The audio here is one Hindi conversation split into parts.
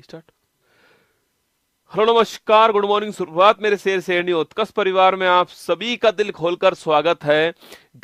स्टार्ट। हेलो नमस्कार, गुड मॉर्निंग। शुरुआत मेरे शेर शेरनी उत्कर्ष परिवार में आप सभी का दिल खोलकर स्वागत है।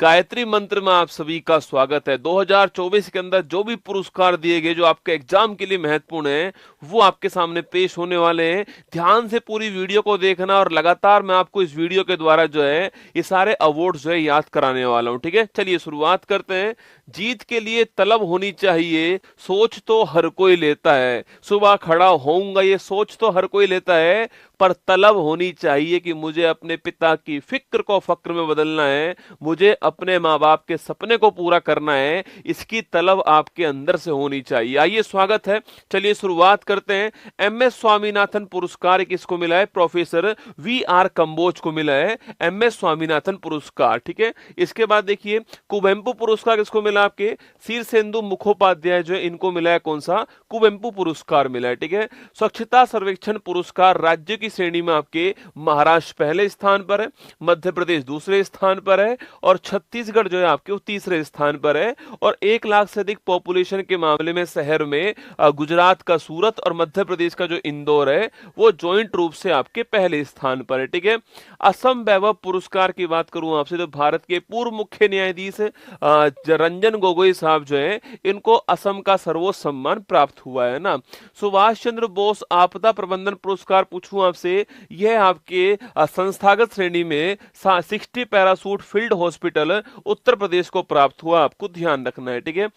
गायत्री मंत्र में आप सभी का स्वागत है। 2024 के अंदर जो भी पुरस्कार दिए गए जो आपके एग्जाम के लिए महत्वपूर्ण है वो आपके सामने पेश होने वाले हैं। ध्यान से पूरी वीडियो को देखना और लगातार मैं आपको इस वीडियो के द्वारा जो है ये सारे अवार्ड जो है याद कराने वाला हूँ। ठीक है, चलिए शुरुआत करते हैं। जीत के लिए तलब होनी चाहिए, सोच तो हर कोई लेता है। सुबह खड़ा होऊंगा ये सोच तो हर कोई लेता है, पर तलब होनी चाहिए कि मुझे अपने पिता की फिक्र को फक्र में बदलना है, मुझे अपने माँ बाप के सपने को पूरा करना है। इसकी तलब आपके अंदर से होनी चाहिए। आइए, स्वागत है। चलिए शुरुआत करते हैं। एमएस स्वामीनाथन पुरस्कार किसको मिला है? Professor VR. कंबोज को मिला है एमएस स्वामीनाथन पुरस्कार। ठीक है, इसके बाद देखिए कुवेंपु पुरस्कार किसको मिला? आपके शीर्षेंदु मुखोपाध्याय जो है इनको मिला है कौन सा? कुवेंपु पुरस्कार मिला है। ठीक है, स्वच्छता सर्वेक्षण पुरस्कार राज्य की श्रेणी में आपके महाराष्ट्र पहले स्थान पर है, मध्य प्रदेश दूसरे स्थान पर है और छत्तीसगढ़ जो है आपके वो तीसरे स्थान पर है। और 1 लाख से अधिक पॉपुलेशन के मामले में शहर में गुजरात का सूरत और मध्य प्रदेश का जो इंदौर है वो ज्वाइंट रूप से आपके पहले स्थान पर है। ठीक है, असम वैभव पुरस्कार की बात करूं आपसे तो भारत के पूर्व मुख्य न्यायाधीश रंजन गोगोई साहब जो है इनको असम का सर्वोच्च सम्मान प्राप्त हुआ है ना। सुभाष चंद्र बोस आपदा प्रबंधन पुरस्कार पूछूं आपसे, यह आपके संस्थागत श्रेणी में 60 parachute field hospital Uttar Pradesh को प्राप्त हुआ, आपको ध्यान रखना है। ठीक है,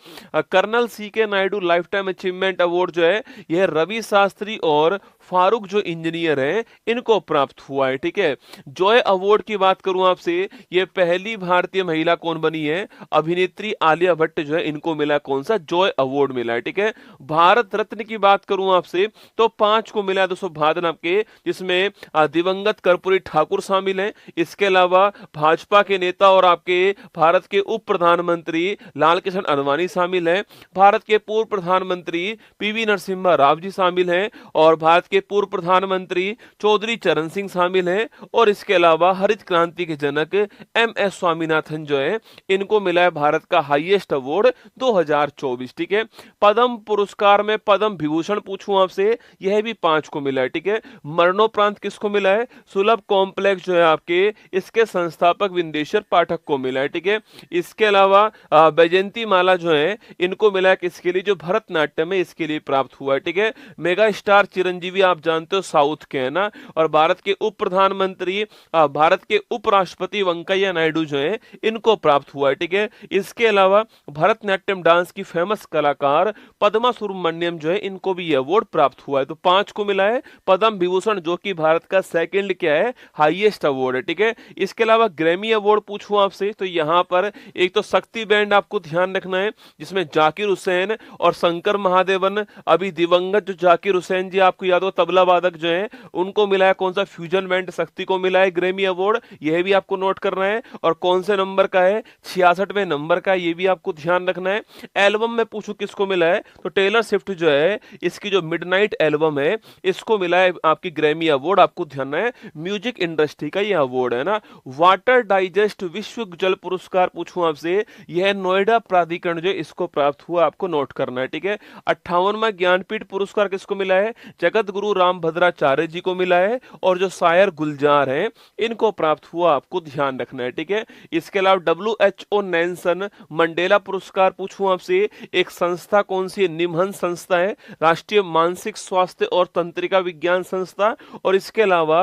colonel C K. Naidu lifetime achievement award जो है यह रवि शास्त्री और फारूक जो इंजीनियर हैं इनको प्राप्त हुआ है। ठीक है, जॉय अवार्ड की बात करूं आपसे, ये पहली भारतीय महिला कौन बनी है? अभिनेत्री आलिया भट्ट जो है इनको मिला कौन सा? जॉय अवार्ड मिला है। ठीक है, भारत रत्न की बात करूं आपसे तो 5 को मिला 252 आपके, जिसमें दिवंगत कर्पूरी ठाकुर शामिल हैं। इसके अलावा भाजपा के नेता और आपके भारत के उप प्रधानमंत्री लाल कृष्ण आडवाणी शामिल हैं, भारत के पूर्व प्रधानमंत्री पीवी नरसिम्हा राव जी शामिल हैं और भारत के पूर्व प्रधानमंत्री चौधरी चरण सिंह शामिल हैं। और इसके अलावा हरित क्रांति के जनक एमएस स्वामीनाथन जो है इनको मिला है भारत का हाईएस्ट अवार्ड 2024। ठीक है, पद्म पुरस्कार में पद्म विभूषण पूछूं आपसे, यह भी 5 को मिला है। ठीक है, मरणोपरांत किसको मिला है? सुलभ कॉम्प्लेक्स जो है आपके इसके संस्थापक विंदेश्वर पाठक को मिला है। ठीक है, इसके अलावा बैजयंती माला जो है इनको मिला है किसके लिए? जो भरतनाट्यम है इसके लिए प्राप्त हुआ है। ठीक है, मेगा स्टार चिरंजीवी आप जानते हो साउथ के है ना, और भारत के उप प्रधानमंत्री भारत के उपराष्ट्रपति वेंकैया नायडू जो है इनको प्राप्त हुआ है। ठीक है, इसके अलावा भरतनाट्यम डांस की फेमस कलाकार पद्मा सुब्रमण्यम जो है इनको भी यह अवार्ड प्राप्त हुआ है। तो 5 को मिला है पद्म विभूषण जो कि भारत का सेकंड क्या है? हाईएस्ट अवार्ड है। ठीक है, इसके अलावा ग्रैमी अवार्ड पूछूं आपसे तो यहां पर एक तो शक्ति बैंड आपको ध्यान रखना है जिसमें जाकिर हुसैन और शंकर महादेवन, अभी दिवंगत जो जाकिर हुसैन जी आपको याद हो तबला वादक जो है उनको मिला है कौन सा? फ्यूजन बैंड शक्ति को मिला है ग्रैमी अवार्ड, यह भी आपको नोट करना है। और कौन से नंबर का है? 66वें नंबर का, ये भी आपको ध्यान रखना है। एल्बम में पूछूं किसको मिला है तो टेलर स्विफ्ट जो है इसकी जो मिडनाइट एल्बम है इसको मिला है आपकी ग्रैमी अवार्ड, आपको ध्यान है। म्यूजिक इंडस्ट्री का यह अवार्ड है ना। वाटर डाइजेस्ट विश्व जल पुरस्कार पूछूं आपसे, यह नोएडा प्राधिकरण जो इसको प्राप्त हुआ, आपको नोट करना है। ठीक है, 58वां ज्ञानपीठ पुरस्कार किसको मिला है? जगत गुरु रामभद्राचार्य जी को मिला है और जो शायर गुलजार हैं इनको प्राप्त हुआ, आपको ध्यान रखना है। ठीक है, इसके अलावा WHO नेल्सन मंडेला पुरस्कार पूछूं आपसे, एक संस्था कौन सी? निमहन संस्था है, राष्ट्रीय मानसिक स्वास्थ्य और तंत्रिका विज्ञान संस्था। और इसके अलावा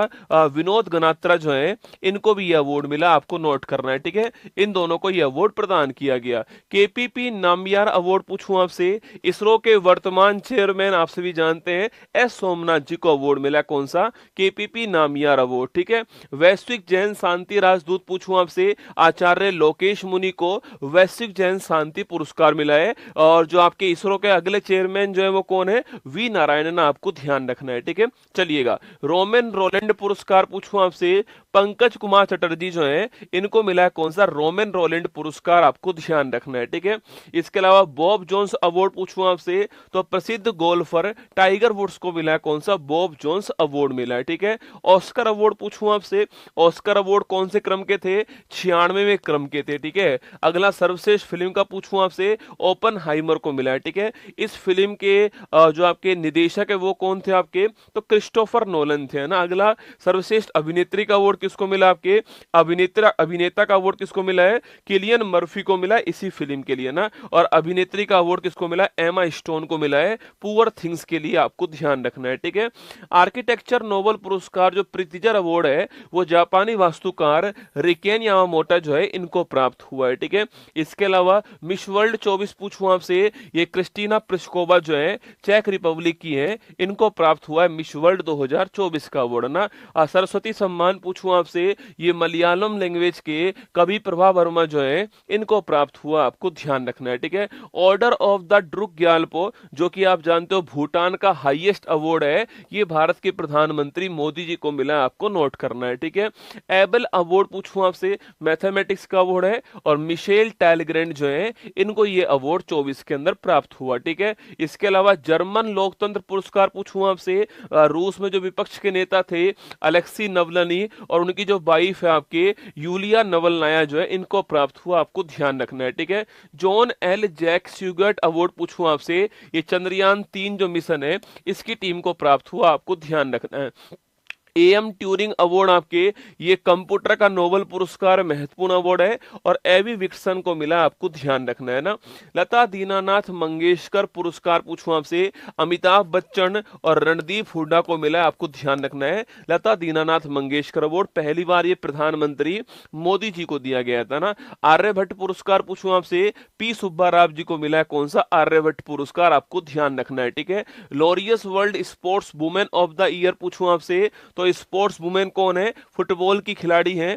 विनोद गनात्रा जो है इनको भी यह अवार्ड मिला, आपको नोट करना है। ठीक है, इन दोनों को यह अवार्ड प्रदान किया गया। केपीपी नामयार अवार्ड पूछूं आपसे, इसरो के वर्तमान चेयरमैन आप सभी जानते हैं एस सोमनाथ जी को अवार्ड मिला, कौन सा? केपीपी नामयार अवार्ड। ठीक है, वैश्विक जैन शांति राजदूत पूछूं आपसे, आचार्य लोकेश मुनि को वैश्विक जैन शांति पुरस्कार मिला है। और जो आपके इसरो के अगले चेयरमैन जो है वो कौन है? वी नारायणन, आपको ध्यान रखना है। ठीक है, चलिएगा रोमन रोलैंड पुरस्कार पूछूं आपसे, पंकज कुमार चटर्जी जो है इनको मिला है कौन सा, रोमन रोलैंड पुरस्कार, आपको ध्यान रखना है, ठीक है। इसके अलावा बॉब जोन्स अवार्ड पूछूं आपसे तो प्रसिद्ध गोल्फर टाइगर वुड्स को मिला है कौन सा, बॉब जोन्स अवार्ड मिला है, ठीक है। ऑस्कर अवार्ड पूछूं आपसे, ऑस्कर अवार्ड कौन से क्रम के थे, 96वें क्रम के थे, ठीक है। अगला सर्वश्रेष्ठ फिल्म का पूछूं आपसे, ओपनहाइमर को मिला है, ठीक है। इस फिल्म के जो आपके निदेशक है वो कौन थे आपके, तो क्रिस्टोफर नोलन थे, है ना। अगला सर्वश्रेष्ठ अभिनेत्री का अवार्ड किसको मिला, आपके अभिनेता का अवार्ड किसको मिला है, किलियन मर्फी को मिला है इसी फिल्म के लिए ना। और अभिनेत्री का अवार्ड किसको मिला है, एमा स्टोन को मिला है पुअर थिंग्स के लिए, आपको ध्यान रखना है, ठीक है। आर्किटेक्चर नोबेल पुरस्कार जो प्रितिजर अवार्ड है वो जापानी वास्तुकार रिकेन यामामोटा जो है इनको प्राप्त हुआ है, ठीक है। इसके अलावा मिस वर्ल्ड 24 पूछूं आपसे, ये क्रिस्टीना प्लिस्कोवा जो है चेक रिपब्लिक की है, इनको प्राप्त हुआ है मिस वर्ल्ड 2024 का अवार्ड ना। सरस्वती सम्मान पूछूं आपसे, ये मलयालम लैंग्वेज के कवि प्रभा वर्मा जो है इनको प्राप्त हुआ, आपको ध्यान रखना है, ठीक है। Order of the Druk Gyalpo जो कि आप जानते हो भूटान का हाईएस्ट अवार्ड है, ये भारत के प्रधानमंत्री मोदी जी को मिला है, आपको नोट करना है, ठीक है। एबल अवार्ड पूछूं आपसे, मैथमेटिक्स का अवार्ड है, और मिशेल टैलग्रेंड जो है इनको ये अवार्ड 24 के अंदर प्राप्त हुआ, ठीक है। इसके अलावा जर्मन लोकतंत्र पुरस्कार पूछूं आपसे, रूस में जो विपक्ष के नेता थे अलेक्सी नवलनी और उनकी जो वाइफ है आपके यूलिया नवलनाया जो है इनको प्राप्त हुआ, आपको ध्यान रखना है, ठीक है। जॉन एल जैक स्यूगर्ट अवार्ड पूछूं आपसे, ये चंद्रयान 3 जो मिशन है इसकी टीम को प्राप्त हुआ, आपको ध्यान रखना है। एम ट्यूरिंग अवार्ड आपके ये कंप्यूटर का नोबेल पुरस्कार महत्वपूर्ण अवार्ड है, और एवी विक्सन को मिला, आपको ध्यान रखना है ना। लता दीनानाथ मंगेशकर पुरस्कार पूछूं आपसे, अमिताभ बच्चन और रणदीप हुड्डा को मिला, आपको ध्यान रखना है। लता दीनानाथ मंगेशकर अवार्ड पहली बार ये प्रधानमंत्री मोदी जी को दिया गया था ना। आर्यभट्ट पुरस्कार पूछूं आपसे, पी सुब्बा राव जी को मिला है कौन सा, आर्यभट्ट पुरस्कार, आपको ध्यान रखना है, ठीक है। Laureus world sports women of the year पूछूं आपसे, तो स्पोर्ट्स वुमेन कौन है, फुटबॉल की खिलाड़ी हैं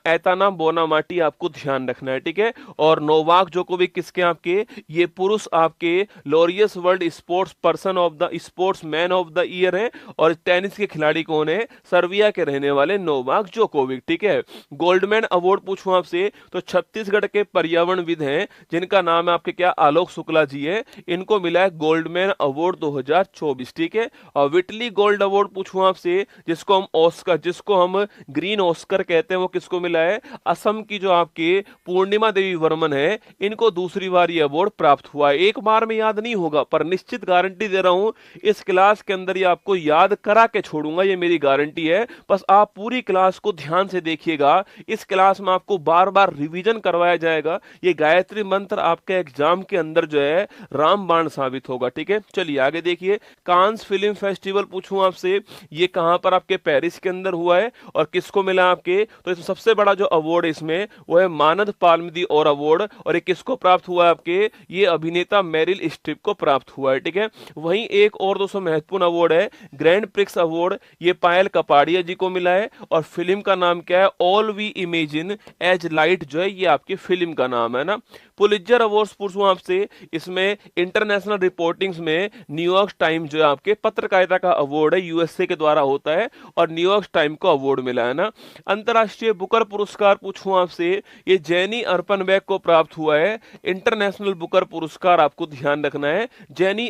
एताना बोनामाटी, आपको ध्यान रखना है, ठीक है। और नोवाक जोकोविक किसके आपके, ये पुरुष आपके Laureus world sports person of the sports man of the year है। और टेनिस के खिलाड़ी कौन है, सर्बिया के रहने वाले नोवाक जोकोविक, ठीक है। गोल्डमैन अवार्ड पूछूं आपसे, तो छत्तीसगढ़ के पर्यावरणविद हैं जिनका नाम है आपके क्या, आलोक शुक्ला जी है, इनको मिला है गोल्डमैन अवार्ड 2024, ठीक है। और विटली गोल्ड अवार्ड पूछूं आपसे, जिसको हम ग्रीन ऑस्कर कहते हैं, वो किसको मिला है, असम की जो आपके पूर्णिमा देवी वर्मन है इनको दूसरी बार ये अवार्ड प्राप्त हुआ है। एक बार में याद नहीं होगा पर निश्चित गारंटी दे रहा हूं इस क्लास के अंदर ये आपको याद करा के छोड़ूंगा, ये मेरी गारंटी है। बस आप पूरी क्लास को ध्यान से देखिएगा, इस क्लास में आपको बार बार रिवीजन करवाया जाएगा। ये गायत्री मंत्र आपके एग्जाम के अंदर जो है रामबाण साबित होगा, ठीक है। चलिए आगे देखिए, कांस फिल्म फेस्टिवल पूछूं आपसे, ये कहां पर आपके पेरिस के अंदर हुआ है और किसको मिला आपके, तो इसमें सबसे बड़ा जो अवार्ड है इसमें वो है मानद पाल्म और अवार्ड, और ये किसको प्राप्त हुआ है आपके, ये अभिनेता मेरिल स्ट्रिप को प्राप्त हुआ है, ठीक है। वहीं एक और दोस्तों महत्वपूर्ण अवार्ड है ग्रैंड प्रिक्स अवार्ड, ये पायल कपाड़िया जी को मिला है, और फिल्म का नाम क्या है, all we imagine as light जो है ये आपकी फिल्म का नाम है ना। पुलित्जर अवार्ड पूछूं आपसे, इसमें इंटरनेशनल रिपोर्टिंग्स में न्यूयॉर्क टाइम जो है आपके पत्रकारिता का अवार्ड है, यूएसए के द्वारा होता है, और न्यूयॉर्क टाइम को अवार्ड मिला है ना। अंतरराष्ट्रीय बुकर पुरस्कार पूछूं आपसे, ये जेनी अर्पनबैक को प्राप्त हुआ है, इंटरनेशनल बुकर पुरस्कार, आपको ध्यान रखना है। जेनी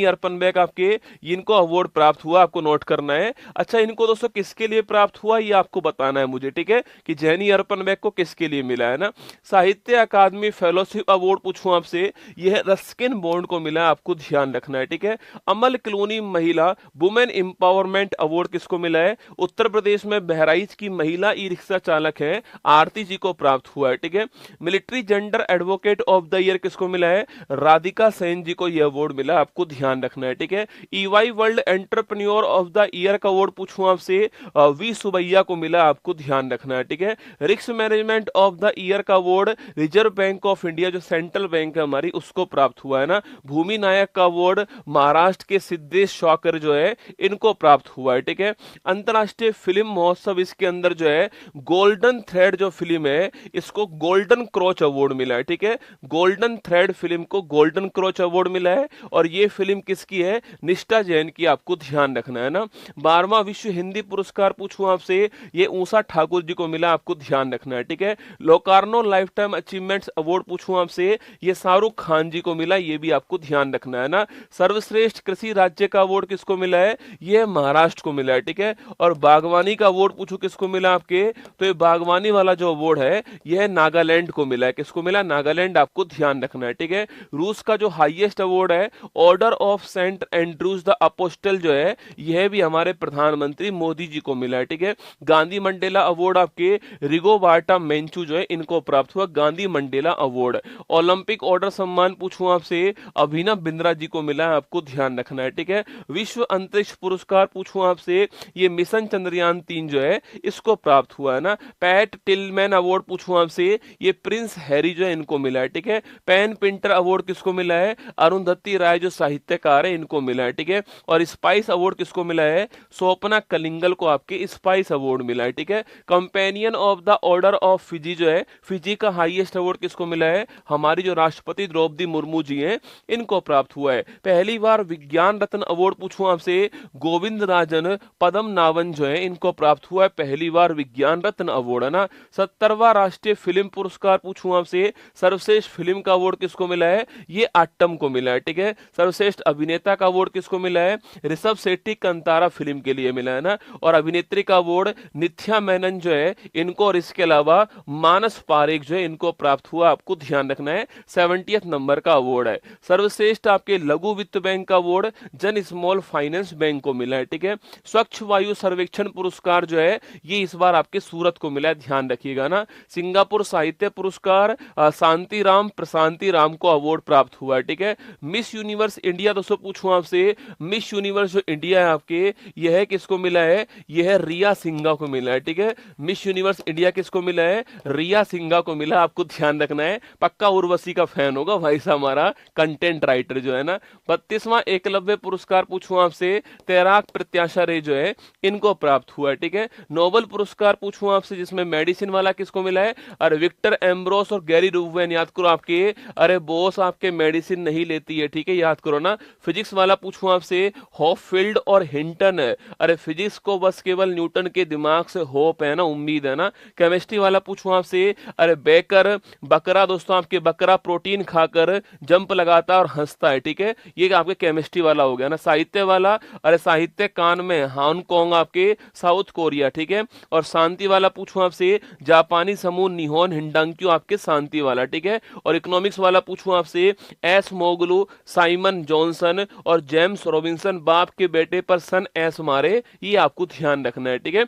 अर्पनबैक आपके इनको अवार्ड प्राप्त हुआ, आपको नोट करना है। अच्छा, इनको दोस्तों किसके लिए प्राप्त हुआ ये आपको बताना है मुझे, ठीक है, कि जेनी अर्पनबैक को किसके लिए मिला है ना। साहित्य अकादमी फेलोशिप अवार्ड पूछूं आपसे, यह रस्किन बॉन्ड को मिला है, आपको ध्यान रखना है, ठीक है। अमल क्लूनी महिला वुमेन एम्पावरमेंट अवार्ड किसको मिला है, उत्तर प्रदेश में बहराइच की महिला ई रिक्शा चालक है आरती जी को प्राप्त हुआ है, ठीक है। Military gender advocate of the year किसको मिला है, राधिका सेन जी को यह अवार्ड मिला, आपको ध्यान रखना है, ठीक है। EY world entrepreneur of the year का अवार्ड पूछूं आपसे, वी सुबैया को मिला, आपको ध्यान रखना है, ठीक है। Risk management of the year का award reserve bank of India जो सेंट्रल बैंक है हमारी उसको प्राप्त हुआ है ना। भूमि नायक का अवार्ड महाराष्ट्र के सिद्धेश शॉकर जो है इनको प्राप्त हुआ है, ठीक है। अंतर्राष्ट्रीय फिल्म महोत्सव, इसके अंदर जो है गोल्डन थ्रेड जो फिल्म है इसको गोल्डन क्रोच अवार्ड मिला है, ठीक है। गोल्डन थ्रेड फिल्म को गोल्डन क्रोच अवार्ड मिला है और ये फिल्म किसकी है? निष्ठा जैन की, आपको ध्यान रखना है ना। 12वां विश्व हिंदी पुरस्कार पूछूं आपसे, ये ऊषा ठाकुर जी को मिला, आपको ध्यान रखना है, ठीक है। Locarno life time achievements award पूछूं आपसे, ये शाहरुख खान जी को मिला, ये भी आपको ध्यान रखना है ना। सर्वश्रेष्ठ कृषि राज्य का अवार्ड किसको मिला है? ये महाराष्ट्र को मिला है, ठीक है। और बागवानी का अवार्ड पूछो किसको मिला आपके, तो ये बागवानी वाला जो अवार्ड है यह नागालैंड को मिला है। किसको मिला? नागालैंड, आपको ध्यान रखना है, ठीक है। रूस का जो हाईएस्ट अवार्ड है order of saint Andrew's the apostle जो है, यह भी हमारे प्रधानमंत्री मोदी जी को मिला है, ठीक है। गांधी मंडेला अवार्ड आपके रिगोबार्टा मेंचू जो है इनको प्राप्त हुआ, Gandhi Mandela award. Olympic order सम्मान पूछूं आपसे, अभिनव बिंद्रा जी को मिला है, आपको ध्यान रखना है, ठीक है। विश्व अंतरिक्ष पुरस्कार पूछूं आपसे, ये मिशन चंद्रयान 3 जो है इसको प्राप्त हुआ है ना। पैट टिलमैन अवार्ड पूछूं आपसे, ये प्रिंस हैरी जो है इनको मिला है, ठीक है। पेन पिंटर अवार्ड किसको मिला है? अरुंधति राय जो साहित्यकार है इनको मिला है, ठीक है। और स्पाइस अवार्ड किसको मिला है? स्वप्ना कलिंगल को आपके स्पाइस अवार्ड मिला है, ठीक है। Companion of the order of Fiji जो है, फिजी का हाईएस्ट अवार्ड किसको मिला है? हमारी जो राष्ट्रपति द्रौपदी मुर्मू जी हैं इनको प्राप्त हुआ है। पहली बार विज्ञान रत्न अवार्ड पूछूं आपसे, गोविंद राजन पद्म नावन जो है इनको प्राप्त हुआ है, पहली बार विज्ञान रत्न अवार्ड, है ना। 70वां राष्ट्रीय फिल्म पुरस्कार पूछूं आपसे, सर्वश्रेष्ठ फिल्म का अवार्ड किसको मिला है? ये आट्टम को मिला है, ठीक है। सर्वश्रेष्ठ अभिनेता का अवार्ड किसको मिला है? ऋषभ शेट्टी कंतारा फिल्म के लिए मिला है ना। और अभिनेत्री का अवार्ड नित्या मेनन जो है इनको, और इसके अलावा मानस पारेख जो है इनको प्राप्त हुआ, आपको ध्यान रखना है। 70th नंबर का अवार्ड है। सर्वश्रेष्ठ आपके लघु वित्त बैंक का अवार्ड जन स्मॉल फाइनेंस बैंक को मिला है, ठीक है। स्वच्छ वायु सर्वेक्षण पुरस्कार जो है ये इस बार आपके सूरत को मिला है, ध्यान रखिएगा ना। सिंगापुर साहित्य पुरस्कार शांति राम प्रशांति राम को अवार्ड प्राप्त हुआ है, ठीक है। मिस यूनिवर्स इंडिया दोस्तों पूछूं आपसे, मिस यूनिवर्स जो इंडिया है आपके, यह किसको मिला है? यह रिया सिंघा को मिला है, ठीक है। मिस यूनिवर्स इंडिया किसको मिला है? रिया सिंघा को मिला, आपको ध्यान रखना है। पक्का उर्वशी का फैन होगा भाई साहब हमारा कंटेंट राइटर जो है ना। 32वां एकलव्य पुरस्कार पूछूं आपसे, तैराक प्रत्याशा रे जो है इनको प्राप्त हुआ है, ठीक है। नोबेल पुरस्कार पूछूं आपसे जिसमें मेडिसिन वाला किसको मिला है? अरे विक्टर एम्ब्रोस और गैरी रूवेन, याद करो आपके, अरे बॉस आपके मेडिसिन नहीं लेती है, ठीक है, याद करो ना। फिजिक्स वाला पूछूं आपसे, हॉपफील्ड और हिंटन है, अरे फिजिक्स को बस केवल न्यूटन के दिमाग से होप है ना, उम्मीद है ना। केमिस्ट्री वाला पूछूं आपसे, अरे बेकर बकरा दोस्तों आपके, बकरा प्रोटीन खाकर जंप लगाता और हंसता है, ठीक है, ये आपके केमिस्ट्री वाला हो गया ना। साहित्य वाला, अरे साहित्य कान में हांगकांग आपके साउथ कोरिया, ठीक है। और शांति वाला पूछूं आपसे, जापानी समूह निहोन हिंडांक्यू आपके शांति वाला, ठीक है। और इकोनॉमिक्स वाला पूछूं आपसे, एस मोगलू, साइमन जॉनसन और जेम्स रॉबिन्सन, बाप के बेटे पर सन एस मारे, ये आपको ध्यान रखना है, ठीक है।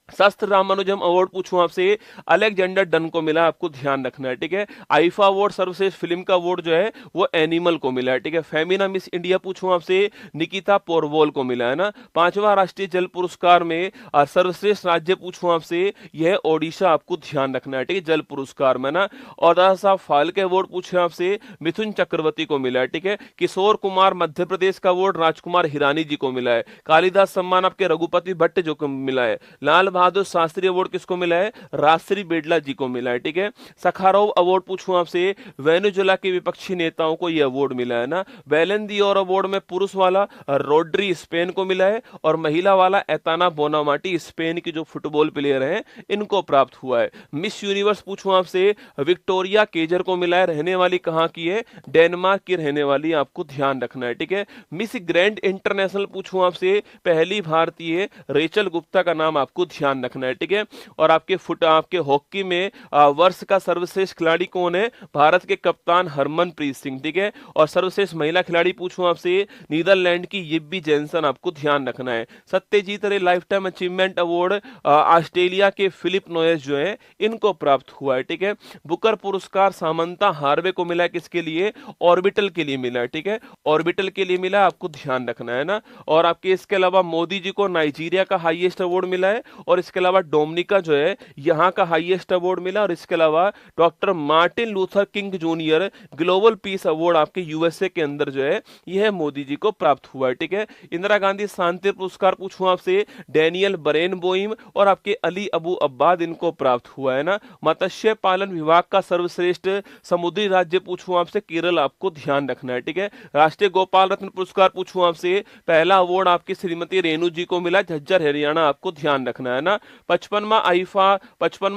शस्त्र रामानुजम अवार्ड पूछूं आपसे, अलेक्जेंडर डन को मिला, आपको ध्यान रखना है, ठीक है। आईफा अवार्ड सर्वश्रेष्ठ फिल्म का अवार्ड जो है वो एनिमल को मिला है, ठीक है। फेमिना मिस इंडिया पूछूं आपसे, निकिता पोरवोल को मिला है ना। 5वां राष्ट्रीय जल पुरस्कार में सर्वश्रेष्ठ राज्य पूछूं आपसे, यह ओडिशा, आपको ध्यान रखना है, ठीक है, जल पुरस्कार में ना। और दादा साहब फाल्के अवार्ड पूछे आपसे, मिथुन चक्रवर्ती को मिला है, ठीक है। किशोर कुमार मध्य प्रदेश का अवार्ड राजकुमार हिरानी जी को मिला है। कालिदास सम्मान आपके रघुपति भट्ट जो को मिला है। लाल बहादुर शास्त्री अवार्ड किसको मिला है? राजश्री बिड़ला जी को मिला है, ठीक है। सखारोव अवार्ड पूछूं आपसे, वेनेजुएला के विपक्षी नेताओं को यह अवार्ड मिला है ना। बैलन दी और अवार्ड में पुरुष वाला रोड्री स्पेन को मिला है और महिला वाला एताना बोनामाटी स्पेन की जो फुटबॉल प्लेयर हैं इनको प्राप्त हुआ है। मिस यूनिवर्स पूछूं आपसे, विक्टोरिया केजर को मिला है, रहने वाली कहां की है? डेनमार्क की रहने वाली, आपको ध्यान रखना है, ठीक है। मिस ग्रैंड इंटरनेशनल पूछूं आपसे, पहली भारतीय रेचल गुप्ता का नाम आपको ध्यान रखना है, ठीक है। और आपके हॉकी में वर्ष का सर्वश्रेष्ठ खिलाड़ी कौन है? भारत के कप्तान हरमनप्रीत सिंह, ठीक है। और सर्वश्रेष्ठ महिला खिलाड़ी पूछूं आपसे, नीदरलैंड की यिब्बी जेनसन, आपको ध्यान रखना है। सत्यजीत रे life time achievement award Australia के फिलिप नोयस जो है इनको प्राप्त हुआ है, ठीक है। बुकर पुरस्कार सामंता हार्वे को मिला है, किसके लिए? ऑर्बिटल के लिए मिला है, ठीक है, ऑर्बिटल के लिए मिला, आपको ध्यान रखना है ना। और आपके इसके अलावा मोदी जी को नाइजीरिया का हाईएस्ट अवार्ड मिला है और और इसके अलावा डोमिनिका जो है यहाँ का हाईएस्ट अवार्ड मिला, और इसके अलावा doctor Martin Luther king junior global peace award आपके यूएसए के अंदर जो है यह मोदी जी को प्राप्त हुआ है। ठीक है, इंदिरा गांधी शांति पुरस्कार पूछूं आपसे, डैनियल बरेनबोइम और आपके अली अबू अब्बाद इनको प्राप्त हुआ है ना। मत्स्य पालन विभाग का सर्वश्रेष्ठ समुद्री राज्य पूछूं आपसे, केरल आपको ध्यान रखना है। ठीक है, राष्ट्रीय गोपाल रत्न पुरस्कार पूछूं आपसे, पहला अवार्ड आपकी श्रीमती रेणु जी को मिला, झज्जर हरियाणा, आपको ध्यान रखना है ना। 55वां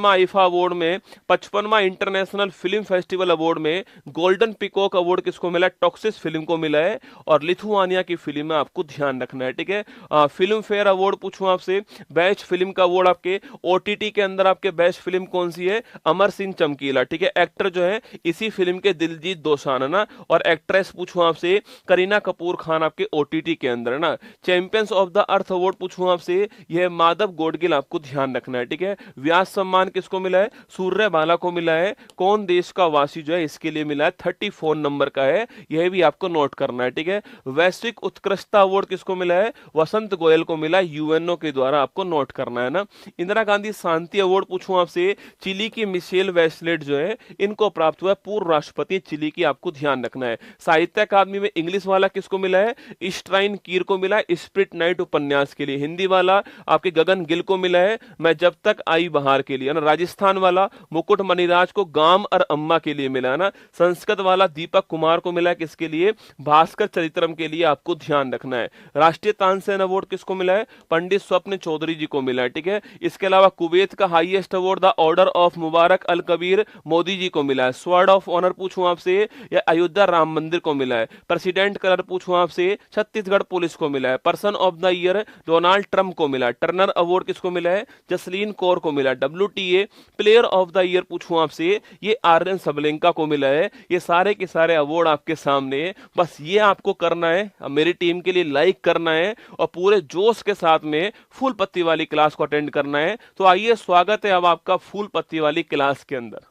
आईफा अवार्ड में, 55वां इंटरनेशनल फिल्म फेस्टिवल अवार्ड में गोल्डन पिकॉक अवार्ड किसको मिला, टॉक्सिस फिल्म को मिला है, और लिथुआनिया की फिल्म है, आपको ध्यान रखना है। ठीक है, फिल्म फेयर अवार्ड पूछूं आपसे, बेस्ट फिल्म का अवार्ड आपके ओटीटी के अंदर आपके बेस्ट फिल्म कौन सी है, अमर सिंह चमकीला। ठीक है, एक्टर जो है इसी फिल्म के दिलजीत दोसांझ है ना, और एक्ट्रेस पूछूं आपसे करीना कपूर खान आपके ओटीटी के अंदर है ना। Champions of the earth award पूछूं आपसे, यह माधव गोडगिल, आपको ध्यान रखना है। ठीक है, व्यास सम्मान किसको मिला है, सूर्यबाला को मिला है, कौन देश का वासी जो है इसके लिए मिला है, 34 नंबर का है, यह भी आपको नोट करना है। ठीक है, वैश्विक उत्कृष्टता अवार्ड किसको मिला है, वसंत गोयल को मिला, यूएनओ के द्वारा, आपको नोट करना है ना। इंदिरा गांधी शांति अवार्ड पूछूं आपसे, चिली की मिशेल बैचलेट जो है इनको प्राप्त हुआ है, पूर्व राष्ट्रपति चिली की, आपको ध्यान रखना है। साहित्य अकादमी में इंग्लिश वाला किसको मिला है, स्ट्राइन कीर को मिला है, स्प्रिट नाइट उपन्यास के लिए। हिंदी वाला आपके गगन गिल को मिला है, मैं जब तक आई बहार के लिए ना। राजस्थान वाला मुकुट मणिराज को गाम और अम्मा के लिए मिला है ना। संस्कृत वाला दीपक कुमार को मिला है, किसके लिए, भास्कर चरित्रम के लिए, आपको ध्यान रखना है। राष्ट्रीय तानसेन अवार्ड किसको मिला है, पंडित स्वप्न चौधरी जी को मिला है। ठीक है, इसके अलावा कुवैत का highest award the order of Mubarak al Kabeer Modi ji को मिला है। स्वॉर्ड ऑफ ऑनर पूछूं आपसे, या अयोध्या राम मंदिर को मिला है। प्रेसिडेंट कलर पूछूं आपसे, छत्तीसगढ़ पुलिस को मिला है। Person of the year Donald Trump को मिला है। टर्नर अवार्ड किसको मिला है, जसलीन कौर को मिला है। WTA player of the year पूछूं आपसे, ये आर्यन सबलेंका को मिला है। ये सारे के सारे अवार्ड आपके सामने, बस ये आपको करना है, मेरी टीम के लिए लाइक करना है और पूरे जोश के साथ में फूल पत्ती वाली क्लास को अटेंड करना है। तो आइए, स्वागत है अब आपका फूल पत्ती वाली क्लास के अंदर।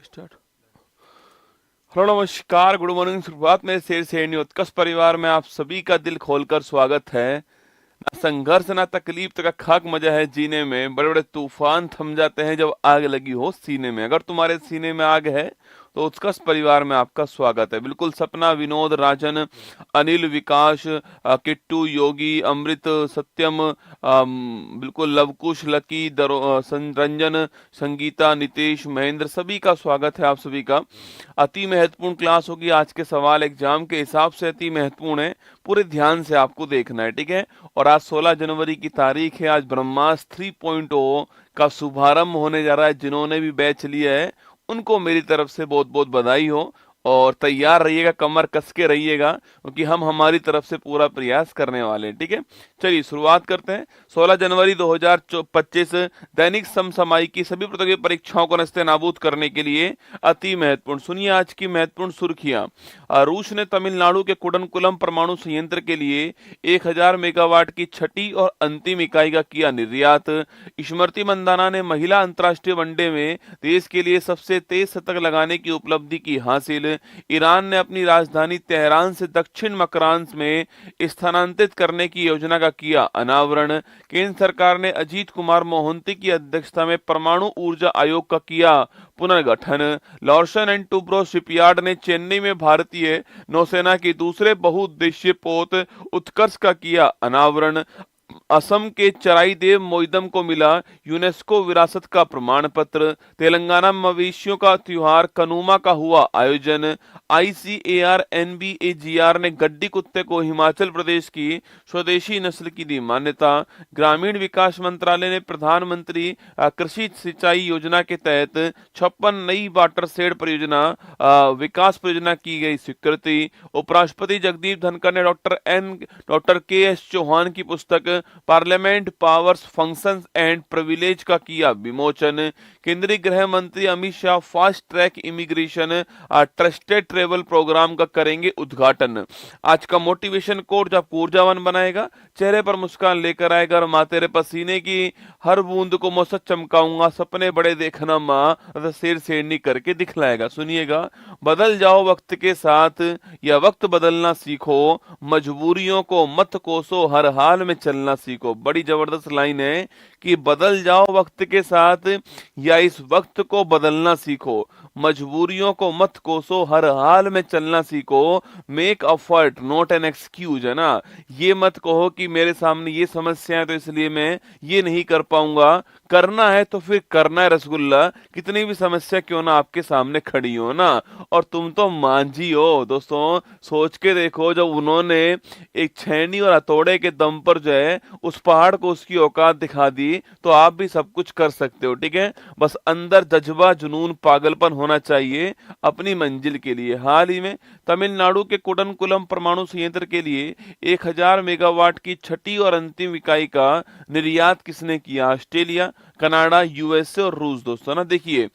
स्टार्ट। हेलो नमस्कार, गुड मॉर्निंग, सुप्रभात मेरे शेर शेरनी उत्कर्ष परिवार में आप सभी का दिल खोलकर स्वागत है। ना संघर्ष ना तकलीफ तक का खाक मजा है जीने में, बड़े बड़े तूफान थम जाते हैं जब आग लगी हो सीने में। अगर तुम्हारे सीने में आग है तो उत्कर्ष परिवार में आपका स्वागत है। बिल्कुल सपना, विनोद, राजन, अनिल, विकास, किट्टू, योगी, अमृत, सत्यम, बिल्कुल लवकुश, लकी, रंजन, संगीता, नितेश, महेंद्र, सभी का स्वागत है आप सभी का। अति महत्वपूर्ण क्लास होगी आज के सवाल एग्जाम के हिसाब से अति महत्वपूर्ण है, पूरे ध्यान से आपको देखना है। ठीक है, और आज 16 जनवरी की तारीख है। आज ब्रह्मास्त्र 3.0 का शुभारंभ होने जा रहा है। जिन्होंने भी बैच लिया है उनको मेरी तरफ से बहुत बहुत बधाई हो, और तैयार रहिएगा, कमर कस के रहिएगा, क्योंकि हम हमारी तरफ से पूरा प्रयास करने वाले हैं। ठीक है, चलिए शुरुआत करते हैं। 16 जनवरी 2025 दैनिक समसामयिकी सभी प्रतियोगी परीक्षाओं को नस्ते-नाबूद करने के लिए अति महत्वपूर्ण। सुनिए आज की महत्वपूर्ण सुर्खियां। रूस ने तमिलनाडु के कुडनकुलम परमाणु संयंत्र के लिए 1000 मेगावाट की छठी और अंतिम इकाई का किया निर्यात। स्मृति मंदाना ने महिला अंतर्राष्ट्रीय वनडे में देश के लिए सबसे तेज शतक लगाने की उपलब्धि की हासिल। ईरान ने अपनी राजधानी तेहरान से दक्षिण मकरान में स्थानांतरित करने की योजना का किया अनावरण। केंद्र सरकार ने अजीत कुमार मोहंती की अध्यक्षता में परमाणु ऊर्जा आयोग का किया पुनर्गठन। लॉर्सन एंड टुब्रो शिपयार्ड ने चेन्नई में भारतीय नौसेना की दूसरे बहुउद्देशीय पोत उत्कर्ष का किया अनावरण। असम के चराईदेव मोइदम को मिला यूनेस्को विरासत का प्रमाण पत्र। तेलंगाना में मवेशियों का त्योहार कनुमा का हुआ आयोजन। आईसीएआर एनबीएजीआर ने गड्डी कुत्ते को हिमाचल प्रदेश की स्वदेशी नस्ल की दी मान्यता। ग्रामीण विकास मंत्रालय ने प्रधानमंत्री कृषि सिंचाई योजना के तहत 56 नई वाटर शेड परियोजना विकास परियोजना की गई स्वीकृति। उपराष्ट्रपति जगदीप धनखड़ ने डॉक्टर के एस चौहान की पुस्तक parliament powers functions and privilege का किया विमोचन। केंद्रीय गृह मंत्री Amit Shah fast track immigration trusted travel programme का करेंगे उद्घाटन। आज का मोटिवेशन कोट जो आपको ऊर्जावान बनाएगा, चेहरे पर मुस्कान लेकर आएगा और माँ तेरे पसीने की हर बूंद को मौसत चमकाऊंगा, सपने बड़े देखना माँ, शेर शेरनी करके दिखलाएगा। सुनिएगा, बदल जाओ वक्त के साथ या वक्त बदलना सीखो, मजबूरियों को मत कोसो, हर हाल में चलना सीखो। बड़ी जबरदस्त लाइन है कि बदल जाओ वक्त के साथ या इस वक्त को बदलना सीखो, मजबूरियों को मत कोसो, हर हाल में चलना सीखो। Make effort not an excuse, है ना। ये मत कहो कि मेरे सामने ये समस्या है तो इसलिए मैं ये नहीं कर पाऊंगा। करना है तो फिर करना है रसगुल्ला, कितनी भी समस्या क्यों ना आपके सामने खड़ी हो ना। और तुम तो मांझी हो दोस्तों, सोच के देखो, जब उन्होंने एक छेनी और हथौड़े के दम पर जो है उस पहाड़ को उसकी औकात दिखा दी, तो आप भी सब कुछ कर सकते हो। ठीक है, बस अंदर जज्बा, जुनून, पागलपन होना चाहिए अपनी मंजिल के लिए। हाल ही में तमिलनाडु के कुडनकुलम परमाणु संयंत्र के लिए 1000 मेगावाट की छठी और अंतिम इकाई का निर्यात किसने किया? ऑस्ट्रेलिया, कनाडा, यूएसए और रूस। दोस्तों ना देखिए,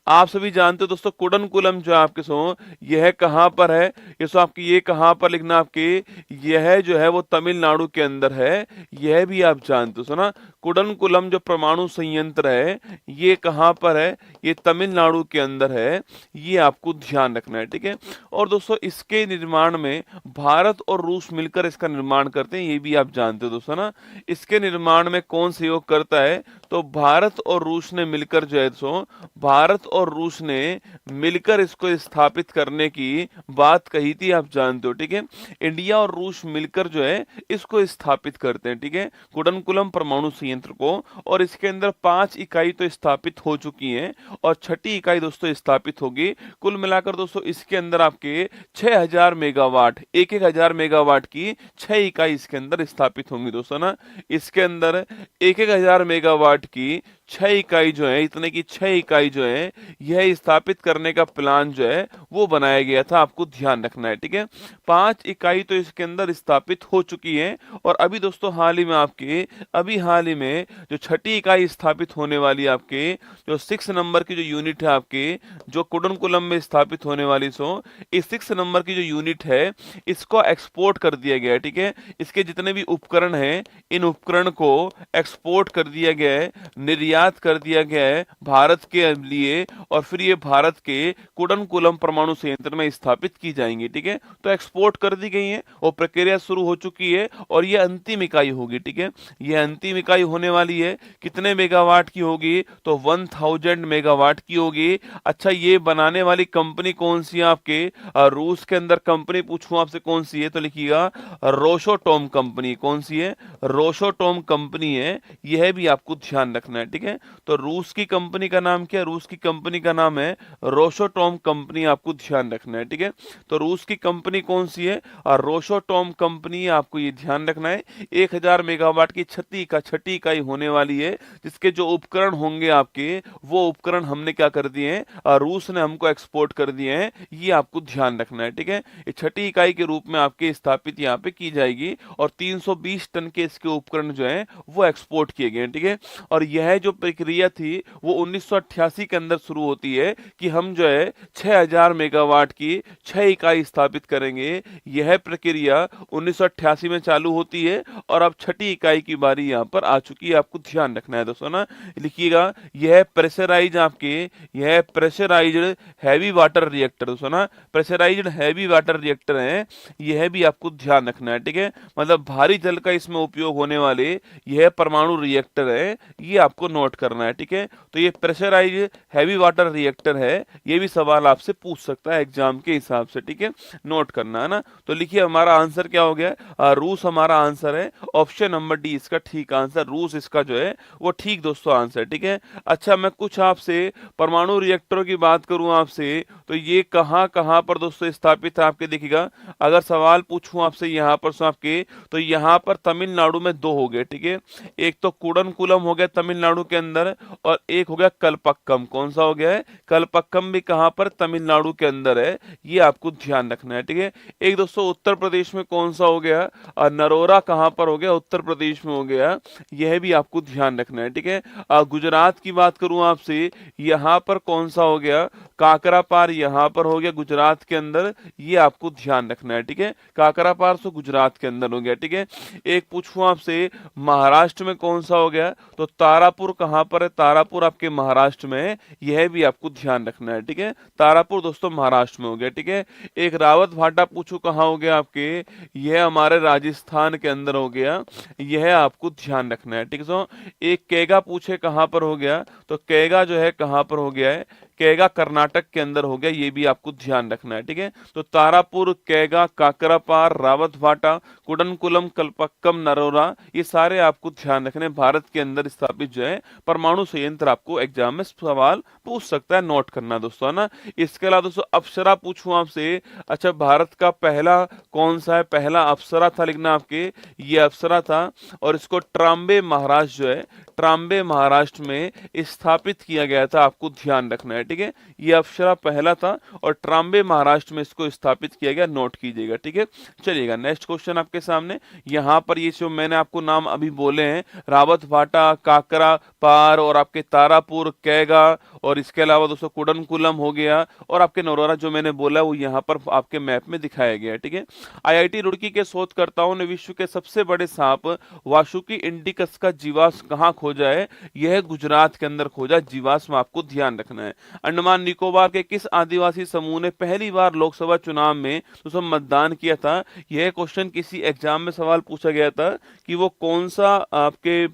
आप सभी जानते हो दोस्तों, कुडनकुलम जो आपके सो यह कहां पर है? ये सो आपकी ये कहां पर लिखना आपके, यह जो है वो तमिलनाडु के अंदर है, यह भी आप जानते हो। सुना, कुडनकुलम जो परमाणु संयंत्र है ये कहां पर है? ये तमिलनाडु के अंदर है, ये आपको ध्यान रखना है। ठीक है, और दोस्तों इसके निर्माण में भारत और रूस मिलकर इसका निर्माण करते हैं, ये भी आप जानते हो दोस्तों ना। इसके निर्माण में कौन सहयोग करता है? तो भारत और रूस ने मिलकर जो है, सो भारत और रूस ने मिलकर इसको स्थापित करने की बात कही थी, आप जानते हो। ठीक है, इंडिया और रूस मिलकर जो है इसको स्थापित करते हैं। ठीक है, कुडनकुलम परमाणु संयंत्र को, और इसके अंदर 5 इकाई तो स्थापित हो चुकी हैं और छठी इकाई दोस्तों स्थापित होगी। कुल मिलाकर दोस्तों इसके अंदर आपके 6000 मेगावाट, एक 1000 मेगावाट की 6 इकाई इसके अंदर स्थापित होंगी दोस्तों ना। इसके अंदर एक 1000 मेगावाट की 6 इकाई जो है, इतने की 6 इकाई जो है यह स्थापित करने का प्लान जो है वो बनाया गया था, आपको ध्यान रखना है। ठीक है, 5 इकाई तो इसके अंदर स्थापित हो चुकी है और अभी दोस्तों हाल ही में आपके, अभी हाल ही में जो छठी इकाई स्थापित होने वाली आपके, जो 6 नंबर की जो यूनिट है आपके, जो कुडनकुलम में स्थापित होने वाली, सो इस 6 नंबर की जो यूनिट है इसको एक्सपोर्ट कर दिया गया है। ठीक है, इसके जितने भी उपकरण हैं, इन उपकरण को एक्सपोर्ट कर दिया गया है, निर्यात कर दिया गया है भारत के लिए, और फिर ये भारत के कुडनकुलम परमाणु संयंत्र में स्थापित की जाएंगी। ठीक है, तो एक्सपोर्ट कर दी गई है और प्रक्रिया शुरू हो चुकी है और ये अंतिम इकाई होगी। ठीक है, ये अंतिम इकाई होने वाली है, कितने मेगावाट की होगी? तो 1000 मेगावाट की होगी। अच्छा, ये बनाने वाली कंपनी कौन सी है आपके? रूस के अंदर कंपनी पूछूं आपसे कौन सी है तो लिखिएगा रोशोटोम कंपनी। कौन सी है? रोशोटोम कंपनी है, यह भी आपको ध्यान रखना है। ठीक है, तो रूस की कंपनी का नाम क्या? रूस की कंपनी का नाम है रोशोटोम कंपनी, आपको ध्यान रखना है। ठीक है, तो रूस की कंपनी कौन सी है? रोशोटोम कंपनी, आपको ये ध्यान रखना है। 1000 मेगावाट की छठी इकाई होने वाली है, जिसके जो उपकरण होंगे आपके, वो उपकरण हमने क्या कर दिए हैं? रूस ने हमको एक्सपोर्ट कर दिए हैं, ये आपको ध्यान रखना है। ठीक है, ये छठी इकाई के रूप में आपके स्थापित यहाँ पे की जाएगी और 320 टन के इसके उपकरण जो हैं वो एक्सपोर्ट किए गए हैं। ठीक है, और यह जो प्रक्रिया थी वो 1988 के अंदर शुरू होती है कि हम जो है 6000 मेगावाट की 6 इकाई स्थापित करेंगे। यह प्रक्रिया 1988 में चालू होती है और अब छठी इकाई की बारी यहाँ पर आ चुकी है, आपको ध्यान रखना है दोस्तों ना। लिखिएगा, यह प्रेशराइज आपके, यह प्रेशराइज्ड हैवी वाटर रिएक्टर दोस्तों ना, प्रेशराइज्ड हैवी वाटर रिएक्टर है, यह भी आपको ध्यान रखना है। ठीक है, मतलब भारी जल का इसमें उपयोग होने वाले यह परमाणु रिएक्टर है, ये आपको आपको नोट करना है, ठीक है। तो ये प्रेशराइज हैवी वाटर रिएक्टर है, ये भी सवाल आपसे पूछ सकता है एग्जाम के हिसाब से, ठीक है, नोट करना है ना। तो लिखिए हमारा आंसर क्या हो गया, रूस हमारा आंसर है, ऑप्शन नंबर डी इसका ठीक आंसर, रूस इसका जो है वो ठीक दोस्तों आंसर, ठीक है। अच्छा, मैं कुछ आपसे परमाणु रिएक्टरों की बात करूं आपसे, तो ये कहाँ कहाँ पर दोस्तों स्थापित है आपके, देखिएगा अगर सवाल पूछूं आपसे यहाँ पर सो आपके, तो यहाँ पर तमिलनाडु में दो हो गए, ठीक है। एक तो कुडनकुलम हो गया तमिलनाडु के अंदर, और एक हो गया कलपक्कम। कौन सा हो गया है, कलपक्कम भी कहाँ पर, तमिलनाडु के अंदर है, ये आपको ध्यान रखना है, ठीक है। एक दोस्तों उत्तर प्रदेश में कौन सा हो गया, नरोरा कहाँ पर हो गया, उत्तर प्रदेश में हो गया, यह भी आपको ध्यान रखना है, ठीक है। गुजरात की बात करूं आपसे, यहाँ पर कौन सा हो गया, काकरापार यहाँ पर हो गया गुजरात के अंदर, ये आपको ध्यान रखना है, ठीक है। काकरापार तो गुजरात के अंदर हो गया, ठीक है। एक पूछूं आपसे महाराष्ट्र में कौन सा हो गया, तो तारापुर कहाँ पर है, तारापुर आपके महाराष्ट्र में है, यह भी आपको ध्यान रखना है, ठीक है। तारापुर दोस्तों महाराष्ट्र में हो गया, ठीक है। एक रावत भाटा पूछूं कहाँ हो गया आपके, यह हमारे राजस्थान के अंदर हो गया, यह आपको ध्यान रखना है, ठीक है। सो एक केगा पूछे कहाँ पर हो गया, तो केगा जो है कहाँ पर हो गया है, केगा कर्नाटक के अंदर हो गया, ये भी आपको ध्यान रखना है, ठीक है। तो तारापुर, केगा, काकरापार, रावत भाटा, कुडनकुलम, कलपक्कम, नरोरा, ये सारे आपको ध्यान रखने, भारत के अंदर स्थापित जो है परमाणु संयंत्र, आपको एग्जाम में सवाल पूछ सकता है, नोट करना दोस्तों, है ना। इसके अलावा दोस्तों अप्सरा पूछूं आपसे, अच्छा भारत का पहला कौन सा है, पहला अप्सरा था लिखना आपके, ये अप्सरा था, और इसको ट्राम्बे महाराष्ट्र जो है, ट्राम्बे महाराष्ट्र में स्थापित किया गया था, आपको ध्यान रखना है, ठीक है। ये अप्सरा पहला था और ट्राम्बे महाराष्ट्र में इसको स्थापित किया गया, नोट कीजिएगा, ठीक है। चलिएगा नेक्स्ट क्वेश्चन आपके सामने, यहाँ पर ये जो मैंने आपको नाम अभी बोले हैं, रावत भाटा, काकरा पार, और आपके तारापुर, कैगा, और इसके अलावा दोस्तों कुडनकुलम हो गया, और आपके नरोरा जो मैंने बोला वो यहाँ पर आपके मैप में दिखाया गया है, ठीक है। आईआईटी रुड़की के शोधकर्ताओं ने विश्व के सबसे बड़े सांप वासुकी इंडिकस का जीवाश्म कहाँ खोजा है, यह गुजरात के अंदर खोजा जीवाश्म, आपको ध्यान रखना है। अंडमान निकोबार के किस आदिवासी समूह ने पहली बार लोकसभा चुनाव में तो मतदान किया था, यह क्वेश्चन किसी एग्जाम में सवाल पूछा गया था कि वो कौन सा आपके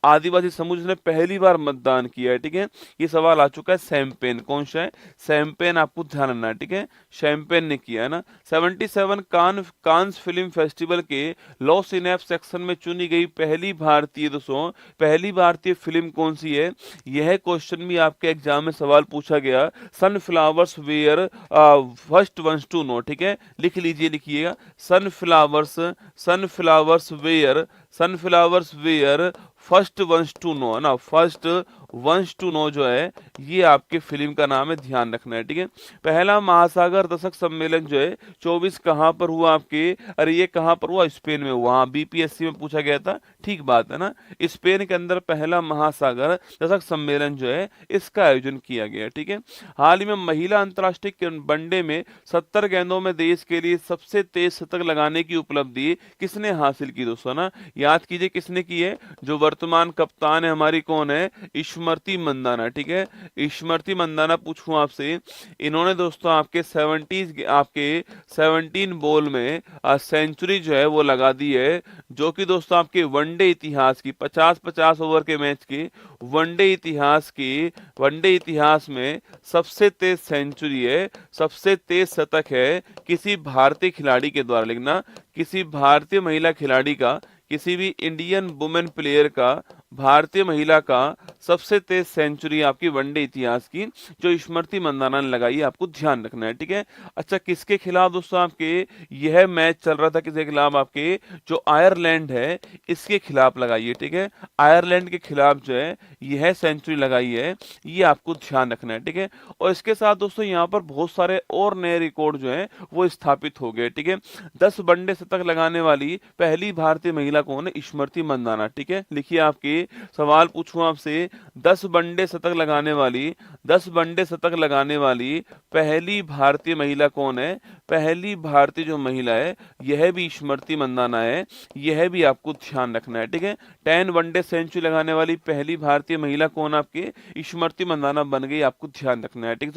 आदिवासी समूह जिसने पहली बार मतदान किया है, ठीक है। ये सवाल आ चुका है, शैम्पेन, कौन सा है, शैम्पेन, आपको ध्यान रखना है, ठीक है, शैम्पेन ने किया है ना। 77 कांस फिल्म फेस्टिवल के लॉस सिनेप्स सेक्शन में चुनी गई पहली भारतीय दोस्तों, पहली भारतीय फिल्म कौन सी है, यह क्वेश्चन भी आपके एग्जाम में सवाल पूछा गया। Sunflowers were first ones to know, ठीक है, लिख लीजिए, लिखिएगा, sunflowers, sunflowers were, sunflowers were first ones to know, है ना, फर्स्ट वंस टू नो जो है ये आपके फिल्म का नाम है, ध्यान रखना है, ठीक है। पहला महासागर दशक सम्मेलन जो है 24 कहाँ पर हुआ आपके, अरे ये कहाँ पर हुआ, स्पेन में हुआ, बीपीएससी में पूछा गया था, ठीक बात है ना। स्पेन के अंदर पहला महासागर दशक सम्मेलन जो है इसका आयोजन किया गया, ठीक है। हाल ही में महिला अंतर्राष्ट्रीय वनडे में 70 गेंदों में देश के लिए सबसे तेज शतक लगाने की उपलब्धि किसने हासिल की दोस्तों, ना याद कीजिए किसने की है, जो वर्तमान कप्तान है हमारी, कौन है, स्मृति मंदाना, ठीक है। स्मृति मंदाना पूछूं आपसे, इन्होंने दोस्तों आपके 17 बॉल में सेंचुरी जो है वो लगा दी है, जो कि दोस्तों आपके वनडे इतिहास की 50-50 ओवर के मैच की वनडे इतिहास में सबसे तेज सेंचुरी है, सबसे तेज शतक है किसी भारतीय खिलाड़ी के द्वारा, लिखना, किसी भारतीय महिला खिलाड़ी का, किसी भी इंडियन वुमेन प्लेयर का, भारतीय महिला का सबसे तेज सेंचुरी आपकी वनडे इतिहास की जो स्मृति मंदाना ने लगाई है, आपको ध्यान रखना है, ठीक है। अच्छा किसके खिलाफ दोस्तों आपके यह मैच चल रहा था, किसके खिलाफ, आपके जो आयरलैंड है इसके खिलाफ लगाई है, ठीक है, आयरलैंड के खिलाफ जो है यह सेंचुरी लगाई है, ये आपको ध्यान रखना है, ठीक है। और इसके साथ दोस्तों यहाँ पर बहुत सारे और नए रिकॉर्ड जो है वो स्थापित हो गए, ठीक है। 10 वनडे शतक लगाने वाली पहली भारतीय महिला कौन है, स्मृति मंदाना, ठीक है। लिखिए आपके सवाल पूछूं आपसे, 10 वनडे शतक लगाने वाली, 10 वनडे शतक लगाने वाली पहली भारतीय महिला कौन है, पहली भारतीय जो महिला है यह भी स्मृति मंदाना है, यह भी आपको ध्यान रखना है, ठीक है। 10 वनडे सेंचुरी लगाने वाली पहली भारतीय महिला कौन, आपके स्मृति मंदाना बन गई, आपको ध्यान रखना है, ठीक है।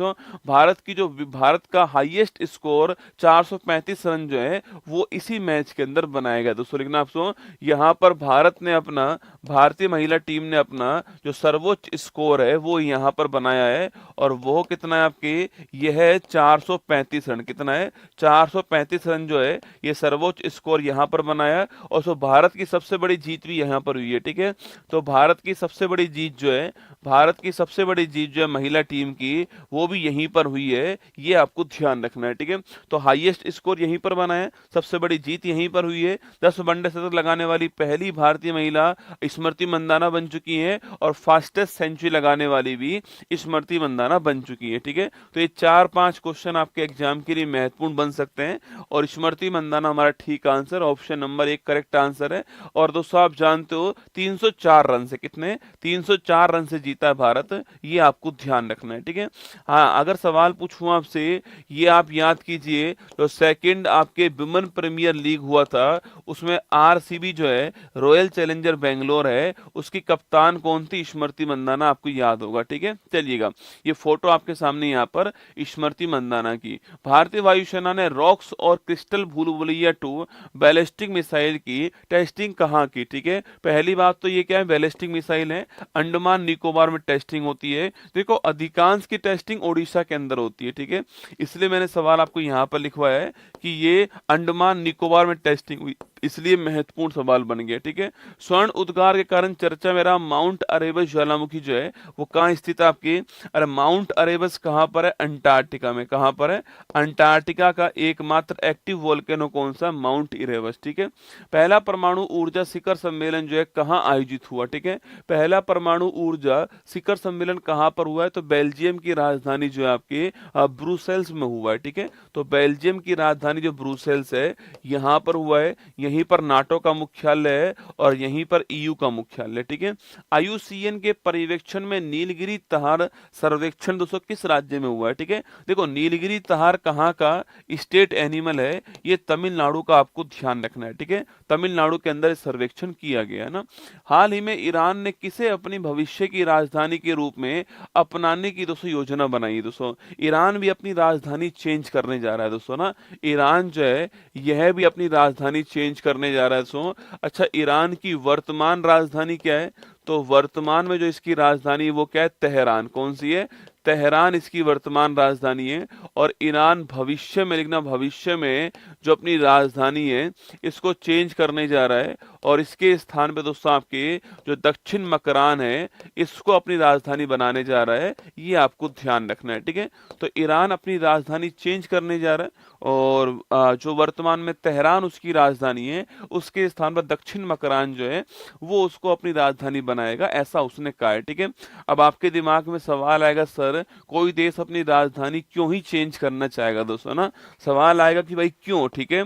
तो भारत का हाईएस्ट स्कोर 435 रन जो है वो इसी मैच के अंदर बनाया गया दोस्तों, लिखना आपको, यहाँ पर भारत ने अपना भारतीय महिला टीम ने अपना जो सर्वोच्च स्कोर है वो यहाँ पर बनाया है, और वो कितना है आपके, यह है 435 रन। कितना है, 435 रन जो है ये सर्वोच्च स्कोर यहाँ पर बनाया है। और सो भारत की सबसे बड़ी जीत भी यहाँ पर हुई है, ठीक है। तो भारत की सबसे बड़ी जीत जो है, भारत की सबसे बड़ी जीत जो है महिला टीम की, वो भी यहीं पर हुई है, ये आपको ध्यान रखना है, ठीक है। तो हाईएस्ट स्कोर यहीं पर बना है, सबसे बड़ी जीत यहीं पर हुई है। 10 वनडे शतक लगाने वाली पहली भारतीय महिला स्मृति मंदाना बन चुकी है, और फास्टेस्ट सेंचुरी लगाने वाली भी स्मृति मंदाना बन चुकी है, ठीक है। तो ये 4-5 क्वेश्चन आपके एग्जाम के लिए महत्वपूर्ण बन सकते हैं, और स्मृति मंदाना हमारा ठीक answer, option number 1 correct answer है। और दोस्तों आप जानते हो 304 रन से, कितने, 304 रन से जीता है भारत, ये आपको ध्यान रखना है, ठीक है। हाँ, अगर सवाल पूछूं आपसे, ये आप याद कीजिए, तो सेकंड आपके विमेन प्रीमियर लीग हुआ था, उसमें आरसीबी जो है, रॉयल चैलेंजर बेंगलोर है, उसकी कप्तान कौन थी, स्मृति मंदाना, आपको याद होगा, ठीक है। चलिएगा, ये फोटो आपके सामने यहाँ पर स्मृति मंदाना की। भारतीय वायुसेना ने रॉक्स और क्रिस्टल भूलभुलैया 2 बैलिस्टिक मिसाइल की टेस्टिंग कहाँ की, ठीक है। पहली बात तो ये क्या है, बैलिस्टिक मिसाइल है, अंडमान निकोबार में टेस्टिंग होती है। देखो अधिकांश की टेस्टिंग ओडिशा के अंदर होती है, ठीक है, इसलिए मैंने सवाल आपको यहाँ पर लिखवाया है कि ये अंडमान निकोबार में टेस्टिंग हुई, इसलिए महत्वपूर्ण सवाल बन गया, ठीक है। स्वर्ण उद्गार के कारण चर्चा में रहा माउंट अरेबस ज्वालामुखी जो है वो कहाँ स्थित है आपकी, अरे माउंट अरेबस कहाँ पर है, अंटार्कटिका में। कहाँ पर है, अंटार्कटिका का एकमात्र एक्टिव वोल्केनो कौन सा, माउंट इरेबस, ठीक है। पहला परमाणु ऊर्जा शिखर सम्मेलन जो है कहाँ आयोजित हुआ, ठीक है। पहला परमाणु ऊर्जा शिखर सम्मेलन कहाँ पर हुआ है, तो बेल्जियम की राजधानी जो है आपकी ब्रुसेल्स में हुआ है, ठीक है। तो बेल्जियम की राजधानी जो ब्रुसेल्स है यहाँ पर हुआ है, यहीं पर नाटो का मुख्यालय है, और यहीं पर ईयू का मुख्यालय, ठीक है। आईयूसीएन के पर्यवेक्षण में नीलगिरी तहार सर्वेक्षण दोस्तों किस राज्य में हुआ है, ठीक है। देखो नीलगिरी तहार कहाँ का स्टेट एनिमल है, ये तमिलनाडु का, आपको ध्यान रखना है, ठीक है। तमिलनाडु के अंदर सर्वेक्षण किया गया है ना। हाल ही में ईरान ने किसे अपनी भविष्य की राजधानी के रूप में अपनाने की दोस्तों योजना बनाई है। दोस्तों ईरान भी अपनी राजधानी चेंज करने जा रहा है दोस्तों ना, ईरान जो है यह भी अपनी राजधानी चेंज करने जा रहा है दोस्तों। अच्छा, ईरान की वर्तमान राजधानी क्या है, तो वर्तमान में जो इसकी राजधानी है वो क्या है, तेहरान। कौन सी है, तेहरान इसकी वर्तमान राजधानी है। और ईरान भविष्य में, लिखना भविष्य में, जो अपनी राजधानी है इसको चेंज करने जा रहा है, और इसके स्थान पे दोस्तों आपके जो दक्षिण मकरान है इसको अपनी राजधानी बनाने जा रहा है, ये आपको ध्यान रखना है, ठीक है। तो ईरान अपनी राजधानी चेंज करने जा रहा है, और जो वर्तमान में तेहरान उसकी राजधानी है, उसके स्थान पर दक्षिण मकरान जो है वो उसको अपनी राजधानी बनाएगा, ऐसा उसने कहा है, ठीक है। अब आपके दिमाग में सवाल आएगा, सर कोई देश अपनी राजधानी क्यों ही चेंज करना चाहेगा दोस्तों ना, सवाल आएगा कि भाई क्यों, ठीक है।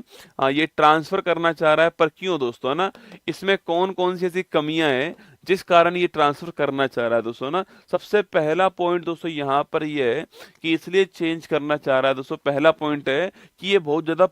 ये ट्रांसफर करना चाह रहा है, पर क्यों दोस्तों ना, इसमें कौन कौन सी ऐसी कमियां हैं जिस कारण ये ट्रांसफर करना चाह रहा है दोस्तों ना। सबसे पहला पॉइंट दोस्तों यहाँ पर ये है कि इसलिए चेंज करना चाह रहा है दोस्तों, पहला पॉइंट है कि ये बहुत ज्यादा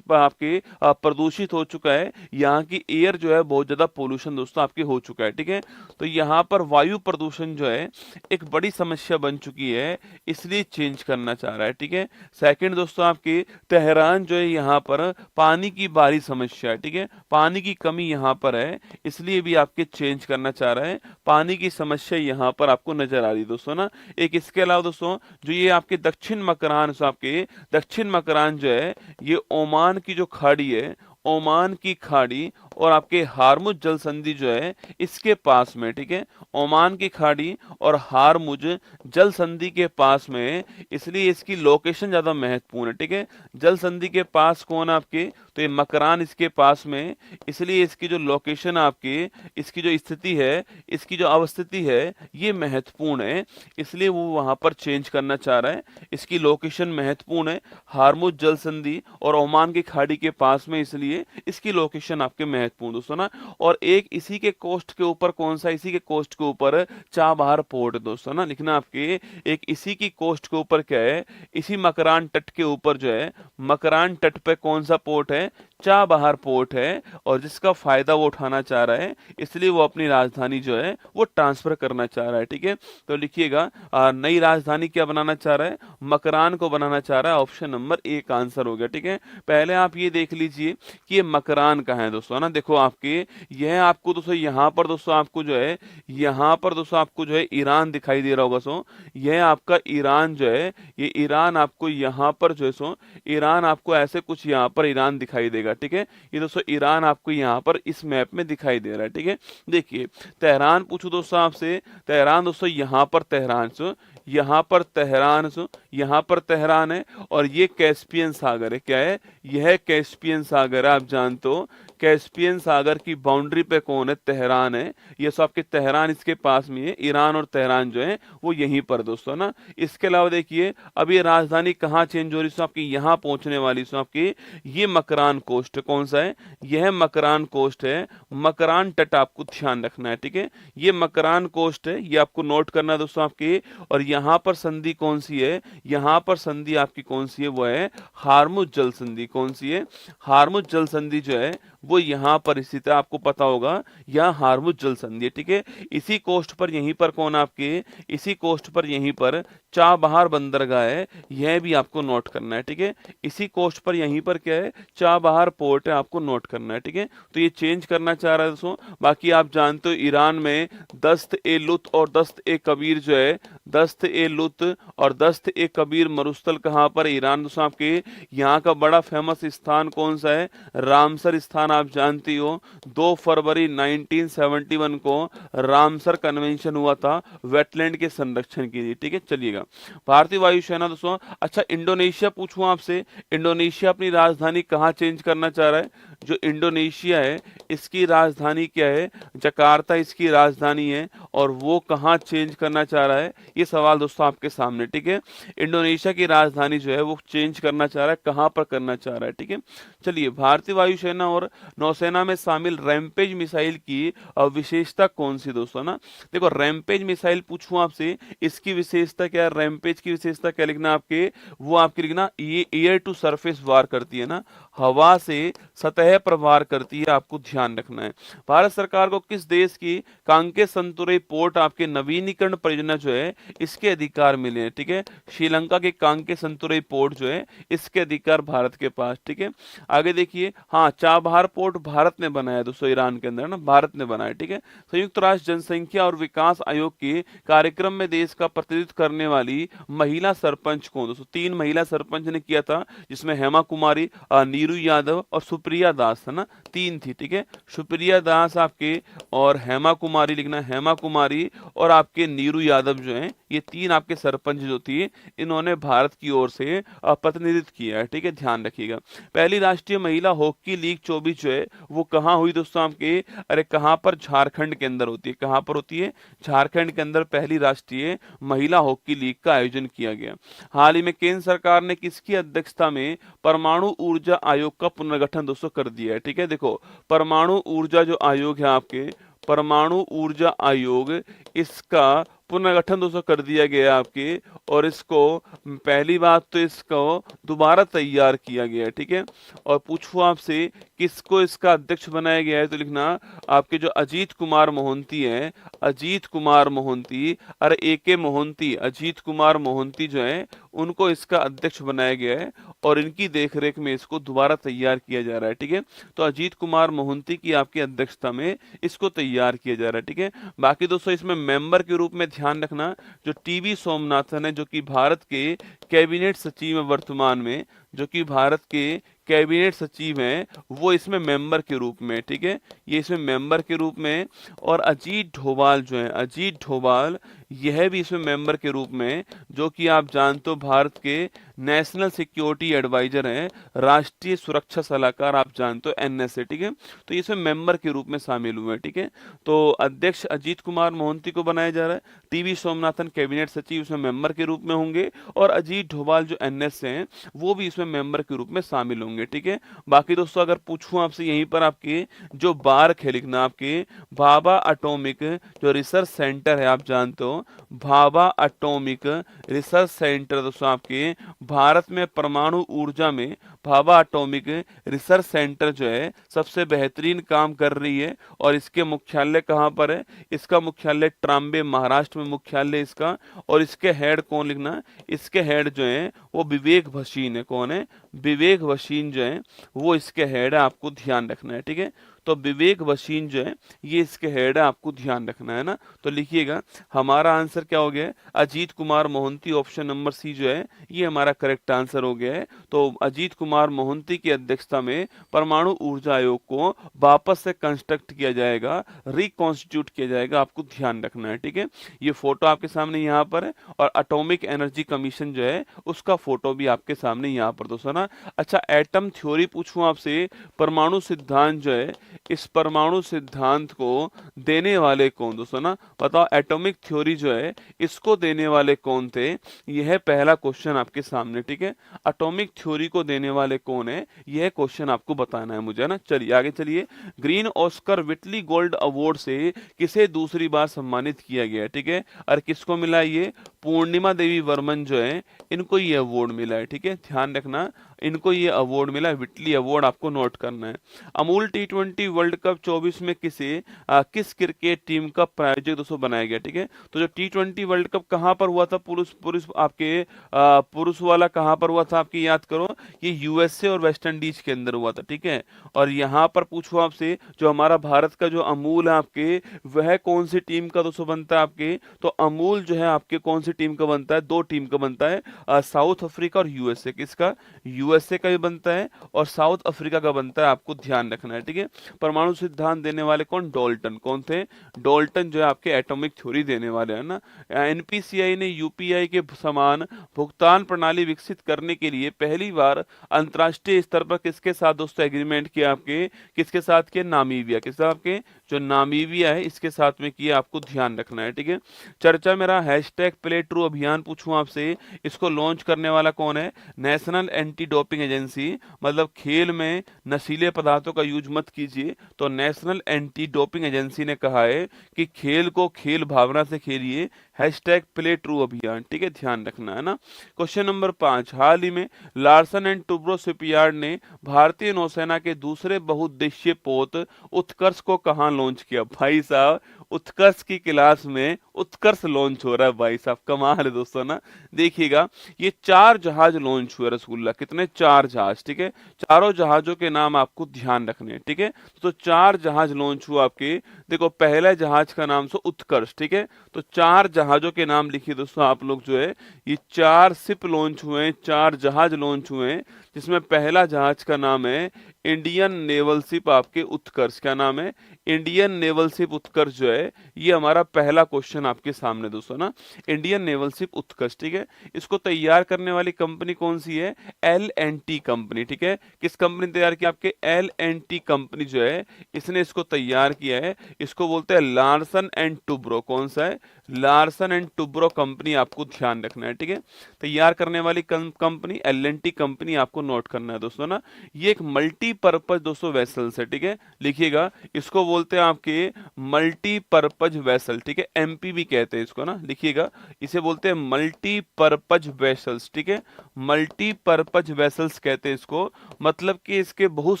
आपके प्रदूषित हो चुका है, यहाँ की एयर जो है बहुत ज्यादा पोल्यूशन दोस्तों आपके हो चुका है, ठीक है। तो यहाँ पर वायु प्रदूषण जो है एक बड़ी समस्या बन चुकी है, इसलिए चेंज करना चाह रहा है, ठीक है। सेकंड दोस्तों आपके तेहरान जो है यहाँ पर पानी की भारी समस्या है, ठीक है, पानी की कमी यहाँ पर है, इसलिए भी आपके चेंज करना चाह रहा है, पानी की समस्या यहाँ पर आपको नजर आ रही है दोस्तों ना। एक इसके अलावा दोस्तों जो ये आपके दक्षिण मकरान, आपके दक्षिण मकरान जो है ये ओमान की जो खाड़ी है, ओमान की खाड़ी और आपके हारमुज जल संधि जो है इसके पास में, ठीक है, ओमान की खाड़ी और हारमुज जल संधि के पास में, इसलिए इसकी लोकेशन ज्यादा महत्वपूर्ण है, ठीक है। जल संधि के पास कौन आपके, तो ये मकरान इसके पास में, इसलिए इसकी जो लोकेशन आपकी, इसकी जो स्थिति है, इसकी जो अवस्थिति है ये महत्वपूर्ण है, इसलिए वो वहां पर चेंज करना चाह रहा है। इसकी लोकेशन महत्वपूर्ण है, हारमुज जल संधि और ओमान की खाड़ी के पास में, इसलिए इसकी लोकेशन आपके महत्वपूर्ण दोस्तों ना। और एक इसी के कोस्ट के ऊपर कौन सा, इसी के कोस्ट के ऊपर चाबहार पोर्ट दोस्तों ना, लिखना आपके एक इसी की कोस्ट के ऊपर क्या है, इसी मकरान तट के ऊपर जो है, मकरान तट पे कौन सा पोर्ट है, चाबहार पोर्ट है और जिसका फायदा वो उठाना चाह रहा है, इसलिए वो अपनी राजधानी जो है वो ट्रांसफर करना चाह रहा है। ठीक है, तो लिखिएगा नई राजधानी क्या बनाना चाह रहा है, मकरान को बनाना चाह रहा है। ऑप्शन नंबर ए का आंसर हो गया। ठीक है, पहले आप ये देख लीजिए कि ये मकरान कहाँ है दोस्तों, है ना। देखो आपके यह आपको दोस्तों यहाँ पर दोस्तों आपको जो है, यहाँ पर दोस्तों आपको जो है ईरान दिखाई दे रहा होगा सो, यह आपका ईरान जो है, ये ईरान आपको यहाँ पर जो है सो, ईरान आपको ऐसे कुछ यहाँ पर ईरान दिखाई देगा। ठीक है, ये दोस्तों ईरान आपको यहाँ पर इस मैप में दिखाई दे रहा है। ठीक है, देखिए तेहरान पूछो दोस्तों आपसे, तेहरान दोस्तों यहाँ पर तेहरान सो, यहाँ पर तेहरान सो, यहाँ पर तेहरान है और ये कैस्पियन सागर है। क्या है, यह कैस्पियन सागर है। आप जानते हो कैस्पियन सागर की बाउंड्री पे कौन है, तेहरान है। ये सब आपके तेहरान इसके पास में है, ईरान और तेहरान जो है वो यहीं पर दोस्तों ना। इसके अलावा देखिए अब ये राजधानी कहाँ चेंज हो रही है, आपकी यहाँ पहुंचने वाली आपकी ये मकरान कोस्ट कौन सा है, यह मकरान कोस्ट है। मकरान तट आपको ध्यान रखना है। ठीक है, ये मकरान कोस्ट है, ये आपको नोट करना है दोस्तों आपकी। और यहाँ पर संधि कौन सी है, यहाँ पर संधि आपकी कौन सी है, वो है हार्मुज जल संधि। कौन सी है, हार्मुज जल संधि जो है वो यहाँ पर स्थित है, आपको पता होगा यहाँ हार्मुज जल संधि है। ठीक है, इसी कोस्ट पर यहीं पर कौन आपके, इसी कोस्ट पर यहीं पर चाबहार बंदरगाह है, यह भी आपको नोट करना है। ठीक है, इसी कोस्ट पर यहीं पर क्या है, चाबहार पोर्ट है, आपको नोट करना है। ठीक है, तो ये चेंज करना चाह रहा है दोस्तों। बाकी आप जानते हो ईरान में दस्त ए लुत और दस्त ए कबीर जो है, दस्त ए लुत और दस्त ए कबीर मरुस्थल कहाँ पर, ईरान दोस्तों आपके। यहाँ का बड़ा फेमस स्थान कौन सा है, रामसर स्थान आप जानती हो। 2 फरवरी 1971 को रामसर कन्वेंशन हुआ था वेटलैंड के संरक्षण के लिए। ठीक है, चलिएगा भारतीय वायुसेना दोस्तों। अच्छा इंडोनेशिया पूछूं आपसे, इंडोनेशिया अपनी राजधानी कहाँ चेंज करना चाह रहा है, जो इंडोनेशिया है इसकी राजधानी क्या है, जकार्ता इसकी राजधानी है और वो कहाँ चेंज करना चाह रहा है, ये सवाल दोस्तों आपके सामने। ठीक है, इंडोनेशिया की राजधानी जो है वो चेंज करना चाह रहा है, कहाँ पर करना चाह रहा है। ठीक है, चलिए भारतीय वायुसेना और नौसेना में शामिल रैमपेज मिसाइल की विशेषता कौन सी दोस्तों ना। देखो रैमपेज मिसाइल पूछूं आपसे, इसकी विशेषता क्या है, रैमपेज की विशेषता क्या लिखना आपके, वो आपके लिखना ये एयर टू सरफेस वार करती है ना, हवा से सतह पर वार करती है, आपको ध्यान रखना है। भारत सरकार को किस देश की कांके संतुरे पोर्ट आपके नवीनीकरण परियोजना जो है इसके अधिकार मिले हैं। ठीक है, श्रीलंका के कांके संतुरे पोर्ट जो है इसके अधिकार भारत के पास। ठीक है, आगे देखिए, हाँ चाबहार पोर्ट भारत ने बनाया दोस्तों, ईरान के अंदर ना भारत ने बनाया। ठीक है, संयुक्त राष्ट्र जनसंख्या और विकास आयोग के कार्यक्रम में देश का प्रतिनिधित्व करने वाली महिला सरपंच कौन दोस्तों, 3 महिला सरपंच ने किया था, जिसमें हेमा कुमारी, नीरू यादव और सुप्रिया दास है ना, 3 थी। ठीक है, सुप्रिया दास आपके और हेमा कुमारी लिखना, हेमा कुमारी और आपके नीरू यादव जो हैं, ये 3 आपके सरपंच जो थी, इन्होंने भारत की ओर से प्रतिनिधित्व किया है। ठीक है, ध्यान रखिएगा। पहली राष्ट्रीय महिला हॉकी लीग 24 जो है वो कहाँ हुई दोस्तों आपके, अरे कहाँ पर, झारखंड के अंदर होती है। कहाँ पर होती है, झारखंड के अंदर पहली राष्ट्रीय महिला हॉकी लीग का आयोजन किया गया। हाल ही में केंद्र सरकार ने किसकी अध्यक्षता में परमाणु ऊर्जा आयोग का पुनर्गठन दोस्तों कर दिया है। ठीक है, देखो परमाणु ऊर्जा जो आयोग है आपके, परमाणु ऊर्जा आयोग, इसका पुनर्गठन दोस्तों कर दिया गया आपके, और इसको पहली बात तो इसको दोबारा तैयार किया गया है। ठीक है, और पूछूं आपसे किसको इसका अध्यक्ष बनाया गया है, तो लिखना आपके जो अजीत कुमार मोहंती हैं, अजीत कुमार मोहंती, अरे ए.के. मोहंती, अजीत कुमार मोहंती जो है उनको इसका अध्यक्ष बनाया गया है और इनकी देखरेख में इसको दोबारा तैयार किया जा रहा है। ठीक है, तो अजीत कुमार मोहंती की आपकी अध्यक्षता में इसको तैयार किया जा रहा है। ठीक है, बाकी दोस्तों इसमें मेंबर के रूप में ध्यान रखना जो टी.वी. सोमनाथन है, जो कि भारत के कैबिनेट सचिव है वर्तमान में, जो कि भारत के कैबिनेट सचिव हैं, वो इसमें मेंबर के रूप में। ठीक है, ये इसमें मेंबर के रूप में, और अजीत डोभाल जो है, अजीत डोभाल यह भी इसमें मेंबर के रूप में, जो कि आप जानते हो भारत के नेशनल सिक्योरिटी एडवाइजर हैं, राष्ट्रीय सुरक्षा सलाहकार आप जानते हो एनएसए। ठीक है, तो ये इसमें मेंबर के रूप में शामिल हुए हैं। ठीक है, तो अध्यक्ष अजीत कुमार मोहंती को बनाया जा रहा है, टी.वी. सोमनाथन कैबिनेट सचिव इसमें मेंबर के रूप में होंगे, और अजीत डोभाल जो एनएसए हैं वो भी इसमें मेंबर के रूप में शामिल होंगे। ठीक है, बाकी दोस्तों अगर पूछूं आपसे यहीं पर आपके जो बार्क है लिखना, आपके भाभा एटॉमिक जो रिसर्च सेंटर है, आप जानते हो भाभा एटॉमिक रिसर्च सेंटर दोस्तों आपके भारत में परमाणु ऊर्जा में भाभा एटॉमिक रिसर्च सेंटर जो है सबसे बेहतरीन काम कर रही है। और इसके मुख्यालय कहाँ पर है? इसका मुख्यालय ट्राम्बे महाराष्ट्र में मुख्यालय इसका। और इसके हेड कौन लिखना है? इसके हेड जो है वो विवेक भसीन है। कौन है? विवेक भसीन जो है वो इसके हेड है, आपको ध्यान रखना है। ठीक है, तो विवेक भसीन जो है ये इसके हेड है, आपको ध्यान रखना है ना। तो लिखिएगा हमारा आंसर क्या हो गया है? Ajit Kumar Mohanty, option number C जो है ये हमारा करेक्ट आंसर हो गया है। तो अजीत कुमार मोहंती की अध्यक्षता में परमाणु ऊर्जा आयोग को वापस से कंस्ट्रक्ट किया जाएगा, रिकॉन्स्टिट्यूट किया जाएगा, आपको ध्यान रखना है। ठीक है, ये फोटो आपके सामने यहाँ पर है और एटॉमिक एनर्जी कमीशन जो है उसका फोटो भी आपके सामने यहाँ पर दोस्तों ना। अच्छा, एटम थ्योरी पूछूं आपसे, परमाणु सिद्धांत जो है, इस परमाणु सिद्धांत को देने वाले कौन दोस्तों ना? बताओ, एटॉमिक थ्योरी जो है इसको देने वाले कौन थे? यह है पहला क्वेश्चन आपके सामने। ठीक है, एटॉमिक थ्योरी को देने वाले कौन है, यह क्वेश्चन आपको बताना है मुझे ना। चलिए आगे चलिए। ग्रीन ऑस्कर विटली गोल्ड अवार्ड से किसे दूसरी बार सम्मानित किया गया है? ठीक है, और किसको मिला ये? पूर्णिमा देवी वर्मन जो है इनको ये अवार्ड मिला है। ठीक है, ध्यान रखना, इनको ये अवार्ड मिला है, विटली अवार्ड, आपको नोट करना है। अमूल टी20 वर्ल्ड कप 24 में किस क्रिकेट टीम का प्रायोजक दोस्तों बनाया गया? ठीक है, तो जो टी20 वर्ल्ड कप कहां पर हुआ था? पुरुष पुरुष आपके पुरुष वाला कहां पर हुआ था? आपकी याद करो, ये यूएसए और वेस्ट इंडीज के अंदर हुआ था। ठीक है, और यहाँ पर पूछो आपसे, जो हमारा भारत का जो अमूल है आपके, वह कौन सी टीम का दोस्तों बनता है आपके? तो अमूल जो है आपके कौन सी टीम का बनता है? दो टीम का बनता है, साउथ अफ्रीका और यूएसए। किसका? यूएसए का भी बनता है और साउथ अफ्रीका का बनता है, आपको ध्यान रखना है। ठीक है, परमाणु सिद्धांत देने वाले कौन? डाल्टन। कौन थे? डाल्टन जो है आपके एटॉमिक थ्योरी देने वाले हैं ना। एनपीसीआई ने यूपीआई के समान भुगतान प्रणाली विकसित करने के लिए पहली बार अंतरराष्ट्रीय स्तर पर किसके साथ दोस्तों एग्रीमेंट किया? आपके किसके साथ किया? नामीबिया। किसके साथ? आपके जो नामीबिया है इसके साथ में किया, आपको ध्यान रखना है। ठीक है, चर्चा मेरा हैशटैग प्ले ट्रू अभियान पूछूं आपसे, इसको लॉन्च करने वाला कौन है? National anti doping agency. मतलब खेल में नशीले पदार्थों का यूज मत कीजिए, तो नेशनल एंटी डोपिंग एजेंसी ने कहा है कि खेल को खेल भावना से खेलिए, हैशटैग प्ले ट्रू अभियान। ठीक है, ध्यान रखना है ना। क्वेश्चन नंबर 5, हाल ही में लार्सन एंड टुब्रो शिपयार्ड ने भारतीय नौसेना के दूसरे बहुउद्देशीय पोत उत्कर्ष को कहां लॉन्च किया? भाई साहब, उत्कर्ष की क्लास में उत्कर्ष लॉन्च हो रहा है भाई साहब, कमाल है दोस्तों ना। देखिएगा, ये 4 जहाज लॉन्च हुए रसगुल्ला। कितने? 4 जहाज। ठीक है, चारों जहाजों के नाम आपको ध्यान रखने हैं। ठीक है, तो 4 जहाज लॉन्च हुआ आपके। देखो, पहले जहाज का नाम सो उत्कर्ष। ठीक है, तो 4 जहाजों के नाम लिखिए दोस्तों आप लोग जो है, ये 4 शिप लॉन्च हुए हैं, 4 जहाज लॉन्च हुए हैं, जिसमें पहला जहाज का नाम है इंडियन नेवल शिप आपके उत्कर्ष। क्या नाम है? इंडियन नेवल शिप उत्कर्ष जो है ये हमारा पहला क्वेश्चन आपके सामने दोस्तों ना, इंडियन नेवल शिप उत्कर्ष। ठीक है, इसको तैयार करने वाली कंपनी कौन सी है? L&T company. ठीक है, किस कंपनी ने तैयार किया? आपके L&T कंपनी जो है इसने इसको तैयार किया है। इसको बोलते हैं लार्सन एंड टुब्रो। कौन सा है? लार्सन एंड टुब्रो कंपनी, आपको ध्यान रखना है। ठीक है, तैयार करने वाली कंपनी L&T कंपनी, आपको नोट करना है दोस्तों ना। ये एक मल्टीपर्पज दोस्तों वेसल्स है। ठीक है, लिखिएगा, इसको बोलते हैं आपके मल्टीपर्पज वेसल। ठीक है, एमपीवी कहते हैं इसको ना, लिखिएगा, इसे बोलते हैं मल्टीपर्पज वेसल्स। ठीक है, मल्टीपर्पज वेसल्स कहते हैं इसको, मतलब कि इसके बहुत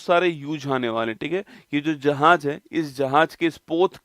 सारे यूज आने वाले। ठीक है, ये जो जहाज है, इस जहाज के इस पोत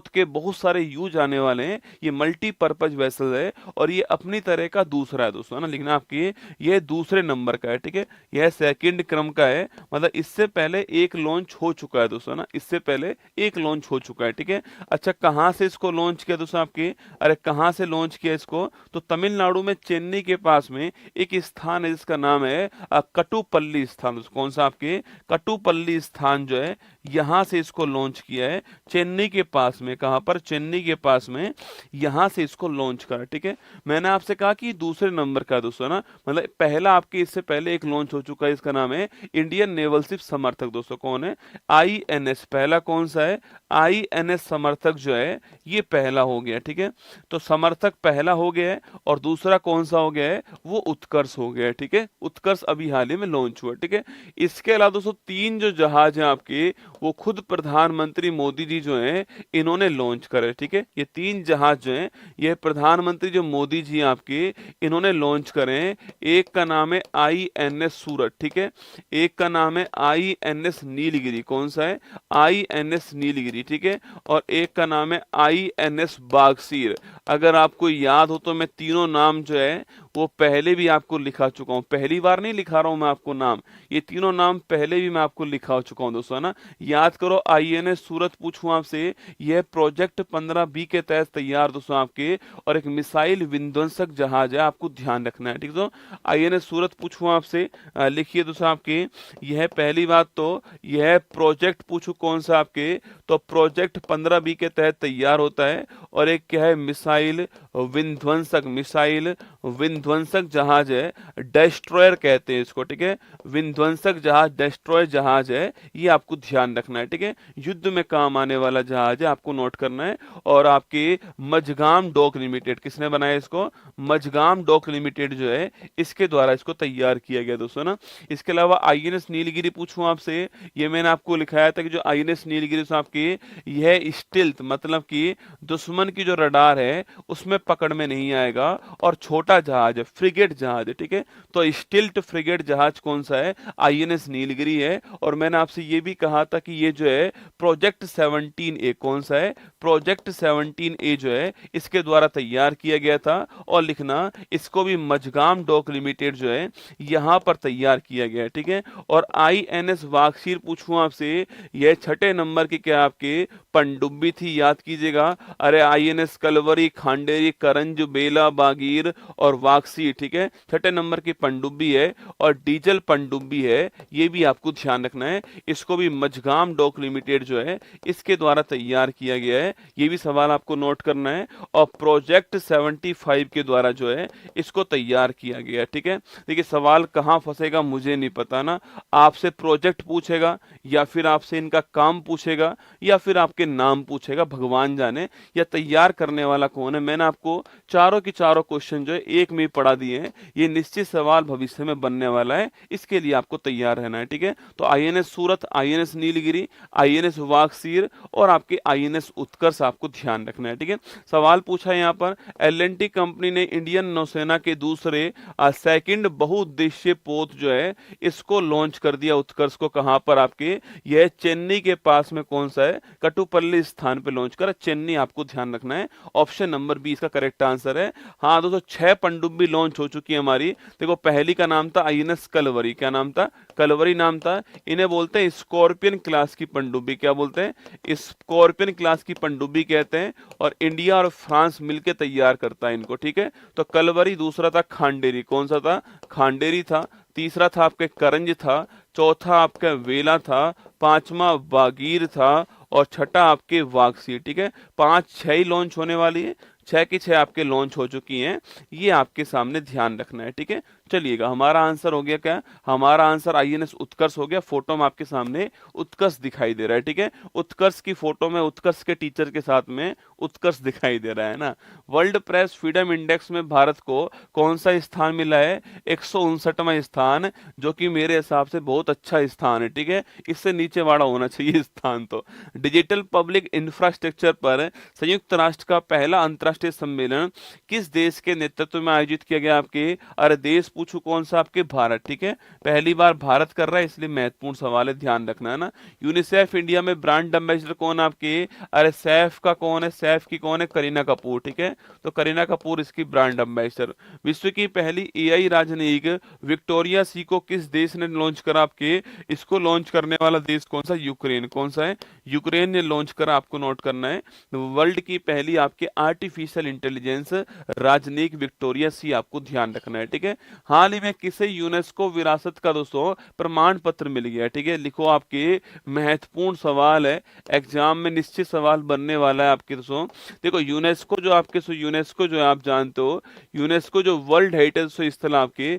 के बहुत सारे यूज आने वाले हैं। ये मल्टीपर्पज वेसल है और ये अपनी तरह का दूसरा है दोस्तों ना, लिखना आपकी, ये दूसरे नंबर का है। ठीक है, यह सेकंड क्रम का है, मतलब इससे पहले एक लॉन्च हो चुका है दोस्तों ना, इससे पहले एक लॉन्च हो चुका है। ठीक है, अच्छा, कहां से इसको लॉन्च किया दोस्तों आपके? अरे कहां से लॉन्च किया इसको? तो तमिलनाडु में चेन्नई के पास में एक स्थान है जिसका नाम है कटुपल्ली स्थान। दोस्तों कौन सा? आपके कटुपल्ली स्थान जो है, यहां से इसको लॉन्च किया है, चेन्नई के पास में। कहां पर? चेन्नई के पास में, यहां से इसको लॉन्च करा। ठीक है, मैंने आपसे कहा कि दूसरे नंबर का दोस्तों ना, मतलब पहला आपके इससे पहले एक लॉन्च हो चुका है, इसका नाम है इंडियन नेवल शिप समर्थक। दोस्तों कौन है? INS। पहला कौन सा है? आईएनएस समर्थक जो है ये पहला हो गया, ठीक है। तो समर्थक पहला हो गया है और दूसरा कौन सा हो गया है, वो उत्कर्ष हो गया है, ठीक है। उत्कर्ष अभी हाल ही में लॉन्च हुआ, ठीक है। इसके अलावा दोस्तों 3 जो जहाज हैं आपके, वो खुद प्रधानमंत्री मोदी जी जो हैं इन्होंने लॉन्च करे, ठीक है। ये 3 जहाज जो हैं ये प्रधानमंत्री जो मोदी जी आपके इन्होंने लॉन्च करे हैं। एक का नाम है आईएनएस सूरत, ठीक है। एक का नाम है आईएनएस नीलगिरी, कौन सा है, आईएनएस नीलगिरी, ठीक है। और एक का नाम है आईएनएस बागसीर। अगर आपको याद हो तो मैं तीनों नाम जो है वो पहले भी आपको लिखा चुका हूं, पहली बार नहीं लिखा रहा हूं मैं आपको नाम, ये तीनों नाम पहले भी मैं आपको लिखा चुका हूं दोस्तों, है ना। याद करो, आईएनएस सूरत पूछूं आपसे, यह प्रोजेक्ट 15B के तहत तैयार दोस्तों आपके, और एक मिसाइल विध्वंसक जहाज है, आपको ध्यान रखना है, ठीक है। तो आईएनएस सूरत पूछूं आपसे, लिखिए दोस्तों आपके, यह पहली बात तो यह प्रोजेक्ट पूछूं कौन सा आपके, तो प्रोजेक्ट 15B के तहत तैयार होता है। और एक क्या है, मिसाइल विध्वंसक, मिसाइल विध्वंसक जहाज है, डेस्ट्रॉयर कहते हैं इसको, ठीक है। विध्वंसक जहाज, डेस्ट्रॉयर जहाज है, ये आपको ध्यान रखना है, ठीक है। युद्ध में काम आने वाला जहाज है, आपको नोट करना है। और आपके मझगाम डॉक लिमिटेड, किसने बनाया इसको, मझगाम डॉक लिमिटेड जो है इसके द्वारा इसको तैयार किया गया दोस्तों, ना। इसके अलावा आईएनएस नीलगिरी पूछूं आपसे, ये मैंने आपको लिखाया था कि जो आईएनएस नीलगिरी से आपकी यह स्टिल्थ, मतलब कि दुश्मन की जो रडार है उसमें पकड़ में नहीं आएगा, और छोटा जहाज है, फ्रिगेट जहाज है, ठीक है। तो स्टिल्ट फ्रिगेट जहाज कौन सा है, आईएनएस नीलगिरी है। और मैंने आपसे ये भी कहा था कि ये जो है प्रोजेक्ट 17A, कौन सा है, प्रोजेक्ट 17A जो है इसके द्वारा तैयार किया गया था। और लिखना, इसको भी मझगाम डॉक लिमिटेड जो है यहां पर तैयार किया गया है, ठीक है। और आईएनएस वागशीर पूछूं आपसे, यह 6ठे नंबर की क्या आपके पनडुब्बी थी, याद कीजिएगा। अरे आईएनएस कलवरी, खांडेरी, करंज, बेला, बागीर और वागसी, ठीक है, 6ठे नंबर की पनडुब्बी है और डीजल पनडुब्बी है, ये भी आपको ध्यान रखना है। इसको भी मझगाम डॉक लिमिटेड जो है इसके द्वारा तैयार किया गया है, ये भी सवाल आपको नोट करना है। और प्रोजेक्ट 75 के द्वारा जो है इसको तैयार किया गया है, ठीक है। देखिए सवाल कहां फंसेगा मुझे नहीं पता ना, आपसे प्रोजेक्ट पूछेगा या फिर आपसे इनका काम पूछेगा या फिर आपके नाम पूछेगा, भगवान जाने, या तैयार करने वाला कौन है। मैंने आपको चारों की चारों क्वेश्चन जो है एक में ही पढ़ा दिए हैं, ये निश्चित सवाल भविष्य में बनने वाला है, इसके लिए आपको तैयार रहना है, ठीक है। तो आईएनएस सूरत, आईएनएस नीलगिरी, आईएनएस वागसीर और आपके आईएनएस उत्कर्ष आपको ध्यान रखना है, ठीक है। सवाल पूछा यहाँ पर, एल&टी कंपनी ने इंडियन नौसेना के दूसरे सेकंड बहुउद्देशीय पोत जो है इसको लॉन्च कर दिया, उत्कर्ष को, कहां पर आपके, यह चेन्नई के पास में, कौन सा है, कटुपल्ली स्थान पे लॉन्च करा, चेन्नई, आपको ध्यान रखना है। ऑप्शन नंबर बी इसका करेक्ट आंसर है। हाँ दोस्तों, 6 पनडुब्बी लॉन्च हो चुकी है हमारी। देखो पहली का नाम था आईएनएस कलवरी, क्या नाम था, कलवरी नाम था। इन्हें बोलते हैं स्कॉर्पियन क्लास की पनडुब्बी, क्या बोलते हैं, स्कॉर्पियन क्लास की पनडुब्बी कहते हैं। और इंडिया और फ्रांस मिलकर तैयार करता है इनको, ठीक है। तो कलवरी, दूसरा था खांडेरी, कौन सा था, खांडेरी था। तीसरा था आपके करंज था, चौथा आपका वेला था, पांचवा बागीर था और छठा आपके वागसी, ठीक है। 5-6 ही लॉन्च होने वाली है, 6 की 6 आपके लॉन्च हो चुकी हैं, ये आपके सामने ध्यान रखना है, ठीक है। चलिएगा, हमारा आंसर हो गया क्या, हमारा आंसर आईएनएस उत्कर्ष हो गया। फोटो में आपके सामने उत्कर्ष दिखाई दे रहा है, ठीक है। उत्कर्ष की फोटो में उत्कर्ष के टीचर के साथ में उत्कर्ष दिखाई दे रहा है ना। वर्ल्ड प्रेस फ्रीडम इंडेक्स में भारत को कौन सा स्थान मिला है, 159वां स्थान, जो कि मेरे हिसाब से बहुत अच्छा स्थान है, ठीक है। इससे नीचे वाला होना चाहिए स्थान। तो डिजिटल पब्लिक इंफ्रास्ट्रक्चर पर संयुक्त राष्ट्र का पहला अंतर्राष्ट्रीय सम्मेलन किस देश के नेतृत्व में आयोजित किया गया आपके, अरे देश पूछू कौन सा, आपके भारत, ठीक है। पहली बार भारत कर रहा है, इसलिए महत्वपूर्ण सवाल है, ध्यान रखना है ना। यूनिसेफ इंडिया में ब्रांड एम्बेसडर कौन आपके, अरे सैफ का कौन है, सैफ की कौन है, करीना कपूर, ठीक है। तो करीना कपूर इसकी ब्रांड एम्बेसडर। विश्व की पहली एआई राजनयिक विक्टोरिया सी को किस देश ने लॉन्च करा आपके, इसको लॉन्च करने वाला देश कौन सा, यूक्रेन, कौन सा है, यूक्रेन ने लॉन्च करा, आपको नोट करना है। वर्ल्ड की पहली आपके आर्टिफिशियल इंटेलिजेंस राजनयिक विक्टोरिया सी, आपको ध्यान रखना है, ठीक है। हाल ही में किसे यूनेस्को विरासत का दोस्तों प्रमाण पत्र मिल गया, ठीक है। लिखो, आपके महत्वपूर्ण सवाल है, एग्जाम में निश्चित सवाल बनने वाला है आपके दोस्तों। देखो यूनेस्को जो आपके, यूनेस्को जो आप जानते हो, यूनेस्को जो वर्ल्ड हेरिटेज स्थल आपके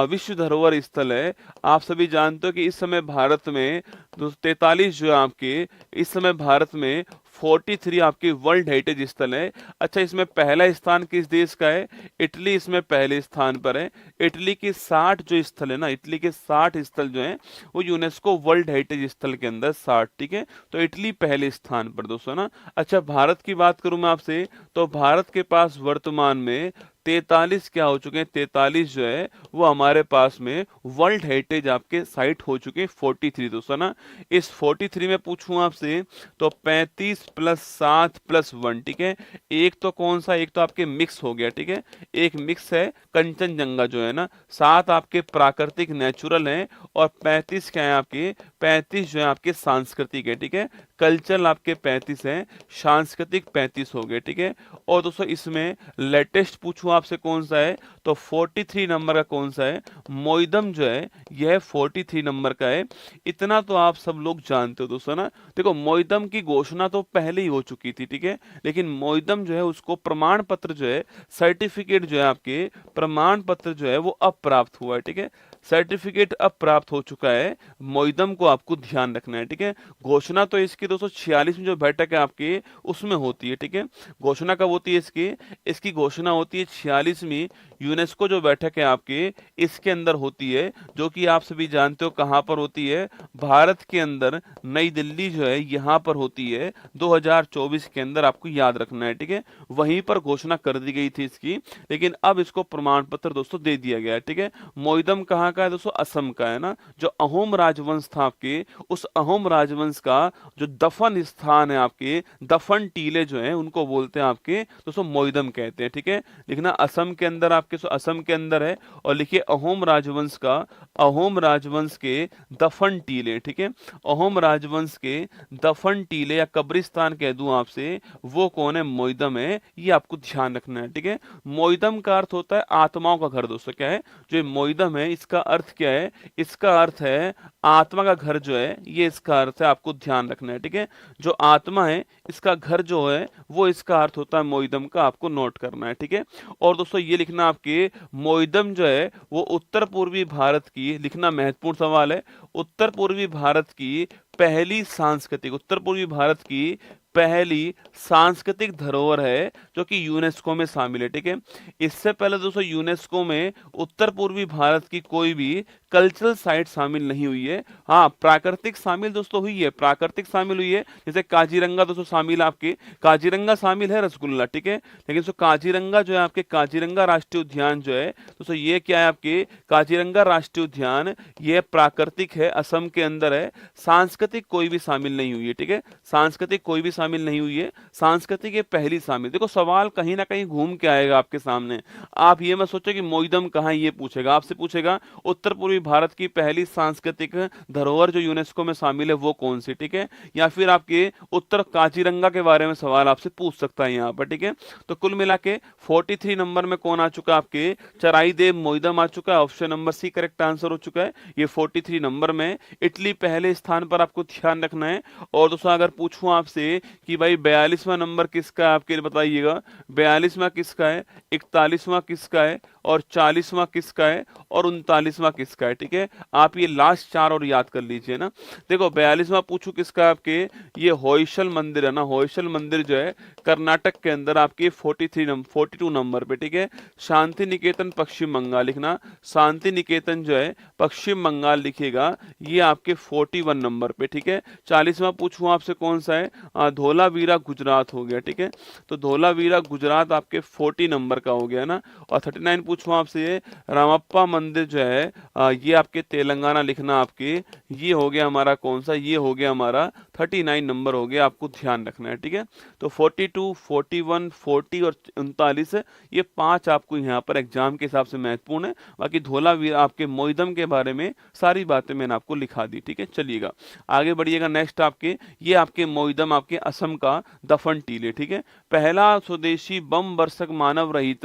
विश्व धरोहर स्थल है, आप सभी जानते हो कि इस समय भारत में 43 जो है आपके इस समय भारत में 43 आपके वर्ल्ड हेरिटेज स्थल है। अच्छा, इसमें पहला स्थान किस देश का है? इटली इसमें पहले स्थान पर है। इटली के 60 जो स्थल है ना, इटली के 60 स्थल जो हैं वो यूनेस्को वर्ल्ड हेरिटेज स्थल के अंदर 60, ठीक है। तो इटली पहले स्थान पर दोस्तों ना। अच्छा, भारत की बात करूं मैं आपसे, तो भारत के पास वर्तमान में 43 क्या हो चुके हैं, 43 जो है वो हमारे पास में वर्ल्ड हेरिटेज आपके साइट हो चुके हैं 43 दोस्तों ना। इस 43 में पूछूं आपसे तो 35 प्लस 7 प्लस 1, ठीक है। एक तो कौन सा, एक तो आपके मिक्स हो गया, ठीक है। एक मिक्स है कंचनजंगा जो है ना, 7 आपके प्राकृतिक नेचुरल हैं और 35 क्या है आपके, 35 जो है आपके सांस्कृतिक है, ठीक है। कल्चरल आपके 35 हैं, सांस्कृतिक 35 हो गए, ठीक है। और दोस्तों इसमें लेटेस्ट पूछूं आपसे कौन सा है, तो 43 नंबर का कौन सा है, मोइदम जो है यह 43 नंबर का है। इतना तो आप सब लोग जानते हो दोस्तों ना। देखो, मोइदम की घोषणा तो पहले ही हो चुकी थी, ठीक है, लेकिन मोइदम जो है उसको प्रमाण पत्र जो है, सर्टिफिकेट जो है आपके, प्रमाण पत्र जो है वो अब प्राप्त हुआ है, ठीक है। सर्टिफिकेट अब प्राप्त हो चुका है, मोइदम को आपको ध्यान रखना है, ठीक है। घोषणा तो इसकी 246 में जो बैठक है आपकी उसमें होती है, ठीक है। घोषणा कब होती है इसकी, इसकी घोषणा होती है 46वीं यूनेस्को जो बैठक है आपकी इसके अंदर होती है, जो कि आप सभी जानते हो कहां पर होती है, भारत के अंदर नई दिल्ली जो है यहां पर होती है 2024 के अंदर, आपको याद रखना है, ठीक है। वहीं पर घोषणा कर दी गई थी इसकी, लेकिन अब इसको प्रमाण पत्र दोस्तों दे दिया गया है, ठीक है। मोइदम कहाँ का है दोस्तों, असम का है ना। जो अहोम राजवंश था आपके, उस अहोम राजवंश का जो दफन स्थान है आपके, दफन टीले जो हैं उनको बोलते हैं आपके दोस्तों मोइदम कहते हैं, ठीक है। लिखना असम के अंदर आपके, असम के अंदर है, और लिखिए अहोम राजवंश का, अहोम राजवंश के दफन टीले, ठीक है। अहोम राजवंश के दफन टीले या कब्रिस्तान कह दूं आपसे, वो कौन है, मोइदम है। ये आपको ध्यान रखना है, ठीक है। मोइदम का अर्थ होता है आत्माओं का घर दोस्तों। क्या है जो मोइदम है, इसका अर्थ क्या है, इसका अर्थ है आत्मा का घर जो है, ये इसका अर्थ है, आपको ध्यान रखना है, ठीक है। जो आत्मा है इसका घर जो है वो इसका अर्थ होता है मोइदम का, आपको नोट करना है, ठीक है। और दोस्तों ये लिखना आपके, मोइदम जो है वो उत्तर पूर्वी भारत की, लिखना महत्वपूर्ण सवाल है, उत्तर पूर्वी भारत की पहली सांस्कृतिक, उत्तर पूर्वी भारत की पहली सांस्कृतिक धरोहर है जो कि यूनेस्को में शामिल है, ठीक है। इससे पहले दोस्तों यूनेस्को में उत्तर पूर्वी भारत की कोई भी कल्चरल साइट शामिल नहीं हुई है। हाँ, प्राकृतिक शामिल दोस्तों हुई है, प्राकृतिक शामिल हुई है, जैसे काजीरंगा दोस्तों शामिल, आपके काजीरंगा शामिल है, रसगुल्ला, ठीक है। लेकिन दोस्तों काजीरंगा जो है आपके, काजीरंगा राष्ट्रीय उद्यान जो है दोस्तों, ये क्या है आपके, काजीरंगा राष्ट्रीय उद्यान ये प्राकृतिक है, असम के अंदर है। सांस्कृतिक कोई भी शामिल नहीं हुई है, ठीक है। सांस्कृतिक कोई भी शामिल नहीं हुई है, सांस्कृतिक ये पहली शामिल। देखो सवाल कहीं ना कहीं घूम के आएगा आपके सामने, आप ये मत सोचो कि मोइदम कहाँ, ये पूछेगा आपसे, पूछेगा उत्तर पूर्वी भारत की पहली सांस्कृतिक धरोहर जो यूनेस्को में शामिल है वो कौन सी, ठीक है। या फिर आपके उत्तर काजीरंगा के बारे में सवाल आपसे पूछ सकता है यहाँ पर, ठीक है। तो कुल मिला के 43 नंबर में कौन आ चुका है आपके, चराइदेव मोइदम आ चुका है, option number C correct answer हो चुका है। ये 43 नंबर में इटली पहले स्थान पर, आपको ध्यान रखना है। और दोस्तों अगर पूछूं आपसे कि भाई 42वां नंबर किसका है, आपके बताइएगा 42वां किसका है, 41वां किसका है, और 40वां किसका है, और 39वां किसका है, ठीक है। आप ये लास्ट 4 और याद कर लीजिए ना। देखो 42वां पूछू किसका है आपके, ये होयसल मंदिर है ना, होयसल मंदिर जो है कर्नाटक के अंदर आपके 42 नंबर पे, ठीक है। शांति निकेतन पश्चिम बंगाल, लिखना शांति निकेतन जो है पश्चिम बंगाल लिखिएगा, ये आपके 41 नंबर पे, ठीक है। 40वां पूछूं आपसे कौन सा है, धोलावीरा गुजरात हो गया, ठीक है। तो धोलावीरा गुजरात आपके 40 नंबर का हो गया ना। और 39 पूछूं आपसे, ये रामप्पा मंदिर जो है ये आपके तेलंगाना, लिखना आपके, ये हो गया हमारा कौन सा, ये हो गया हमारा 39 नंबर हो गया, आपको ध्यान रखना है, ठीक है। तो 42, 41, 40 और 39 ये 5 आपको यहाँ पर एग्जाम के हिसाब से महत्वपूर्ण है। बाकी धोलावीरा आपके मोइदम के बारे में सारी बातें मैंने आपको लिखा दी, ठीक है। चलिएगा आगे बढ़िएगा। नेक्स्ट आपके, ये आपके मोइदम आपके असम का दफन टीले, ठीक है। पहला स्वदेशी बम वर्षक मानव रहित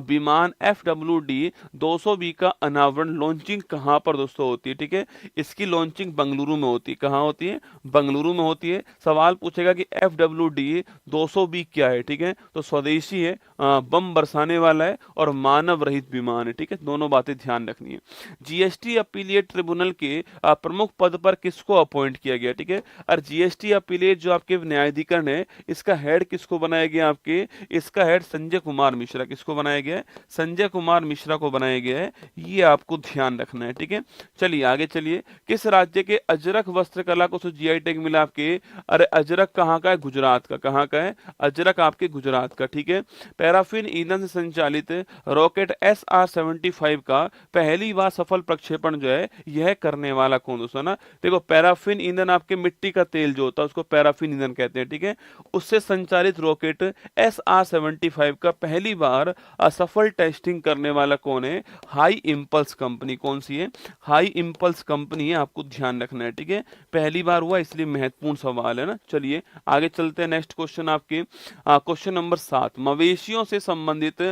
विमान FWD 200B का अनावरण लॉन्चिंग कहाँ पर दोस्तों होती है? ठीक है, इसकी लॉन्चिंग बंगलुरु में होती है। कहाँ होती है? बंगलुरु में होती है। सवाल पूछेगा कि FWD 200B क्या है? ठीक है, तो स्वदेशी है, बम बरसाने वाला है और मानव रहित विमान है। ठीक है, दोनों बातें ध्यान रखनी है। जीएसटी अपीलिएट ट्रिब्यूनल के प्रमुख पद पर किसको अपॉइंट किया गया? ठीक है, और जीएसटी अपीलिएट जो आपके न्यायाधिकरण है, इसका हेड किसको बनाया गया? आपके इसका हेड संजय कुमार मिश्रा। किसको बनाया गया है? संजय कुमार मिश्रा को बनाया गया है। ये आपको ध्यान रखना है। ठीक है, चलिए आगे चलिए। किस राज्य के अजरक वस्त्रकला को जीआई टैग मिला आपके? अरे अजरक कहाँ का है? गुजरात का। कहाँ का है? अजरक आपके गुजरात का। ठीक है, पैराफिन ईंधन से संचालित रॉकेट SR-75 का पहली बार सफल प्रक्षेपण जो है यह करने वाला कौन दोस्तों ना? देखो, पैराफिन ईंधन आपके मिट्टी का तेल जो होता है उसको पैराफिन ईंधन कहते हैं। ठीक है, उससे संचालित रॉकेट SR-75 का पहली बार असफल टेस्टिंग करने वाला कौन है? High impulse company. कौन सी है? हाई इंपल्स कंपनी है, आपको ध्यान रखना है। ठीक है, पहली बार हुआ इसलिए महत्वपूर्ण सवाल है ना। चलिए आगे चलते हैं। नेक्स्ट क्वेश्चन आपके क्वेश्चन नंबर 7, मवेशियों से संबंधित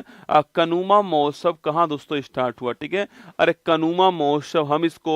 कनुमा महोत्सव कहाँ दोस्तों स्टार्ट हुआ? ठीक है, अरे कनुमा महोत्सव हम इसको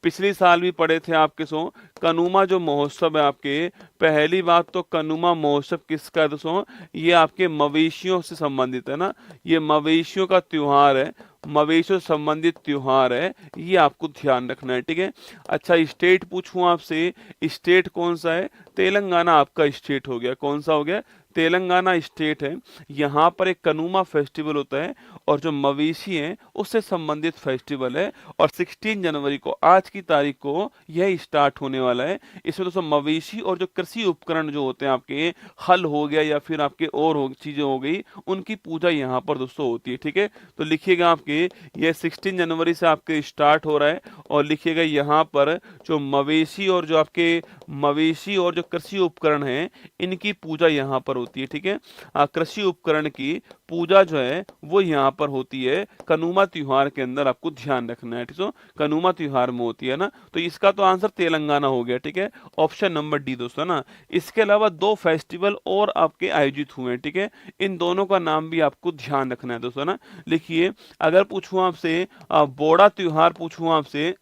पिछली साल भी पढ़े थे आपके सो। कनुमा जो महोत्सव है आपके, पहली बात तो कनुमा महोत्सव किसका है दोस्तों? ये आपके मवेशियों से संबंधित है ना, ये मवेशियों का त्योहार है, मवेशियों से संबंधित त्योहार है, ये आपको ध्यान रखना है। ठीक है, अच्छा स्टेट पूछूं आपसे, स्टेट कौन सा है? तेलंगाना आपका स्टेट हो गया। कौन सा हो गया? तेलंगाना स्टेट है। यहाँ पर एक कनुमा फेस्टिवल होता है और जो मवेशी हैं उससे संबंधित फेस्टिवल है, और 16 जनवरी को, आज की तारीख को यह स्टार्ट होने वाला है। इसमें दोस्तों मवेशी और जो कृषि उपकरण जो होते हैं आपके, हल हो गया या फिर आपके और चीजें हो गई, उनकी पूजा यहाँ पर दोस्तों होती है। ठीक है, तो लिखिएगा आपके ये 16 जनवरी से आपके स्टार्ट हो रहा है, और लिखिएगा यहाँ पर जो मवेशी और जो आपके मवेशी और जो कृषि उपकरण हैं इनकी पूजा यहाँ पर होती है। ठीक है, कृषि उपकरण की पूजा जो है वो यहाँ पर होती है कनुमा त्योहार के अंदर, आपको ध्यान रखना है। ठीक है, कनुमा त्योहार में होती है ना, तो इसका तो आंसर तेलंगाना हो गया। ठीक है, ऑप्शन नंबर डी दोस्तों ना। इसके अलावा 2 फेस्टिवल और आपके आयोजित हुए हैं। ठीक है, इन दोनों का नाम भी आपको ध्यान रखना है दोस्तों ना। लिखिए, अगर पूछूं आपसे बोड़ा त्योहार पूछूं आपसे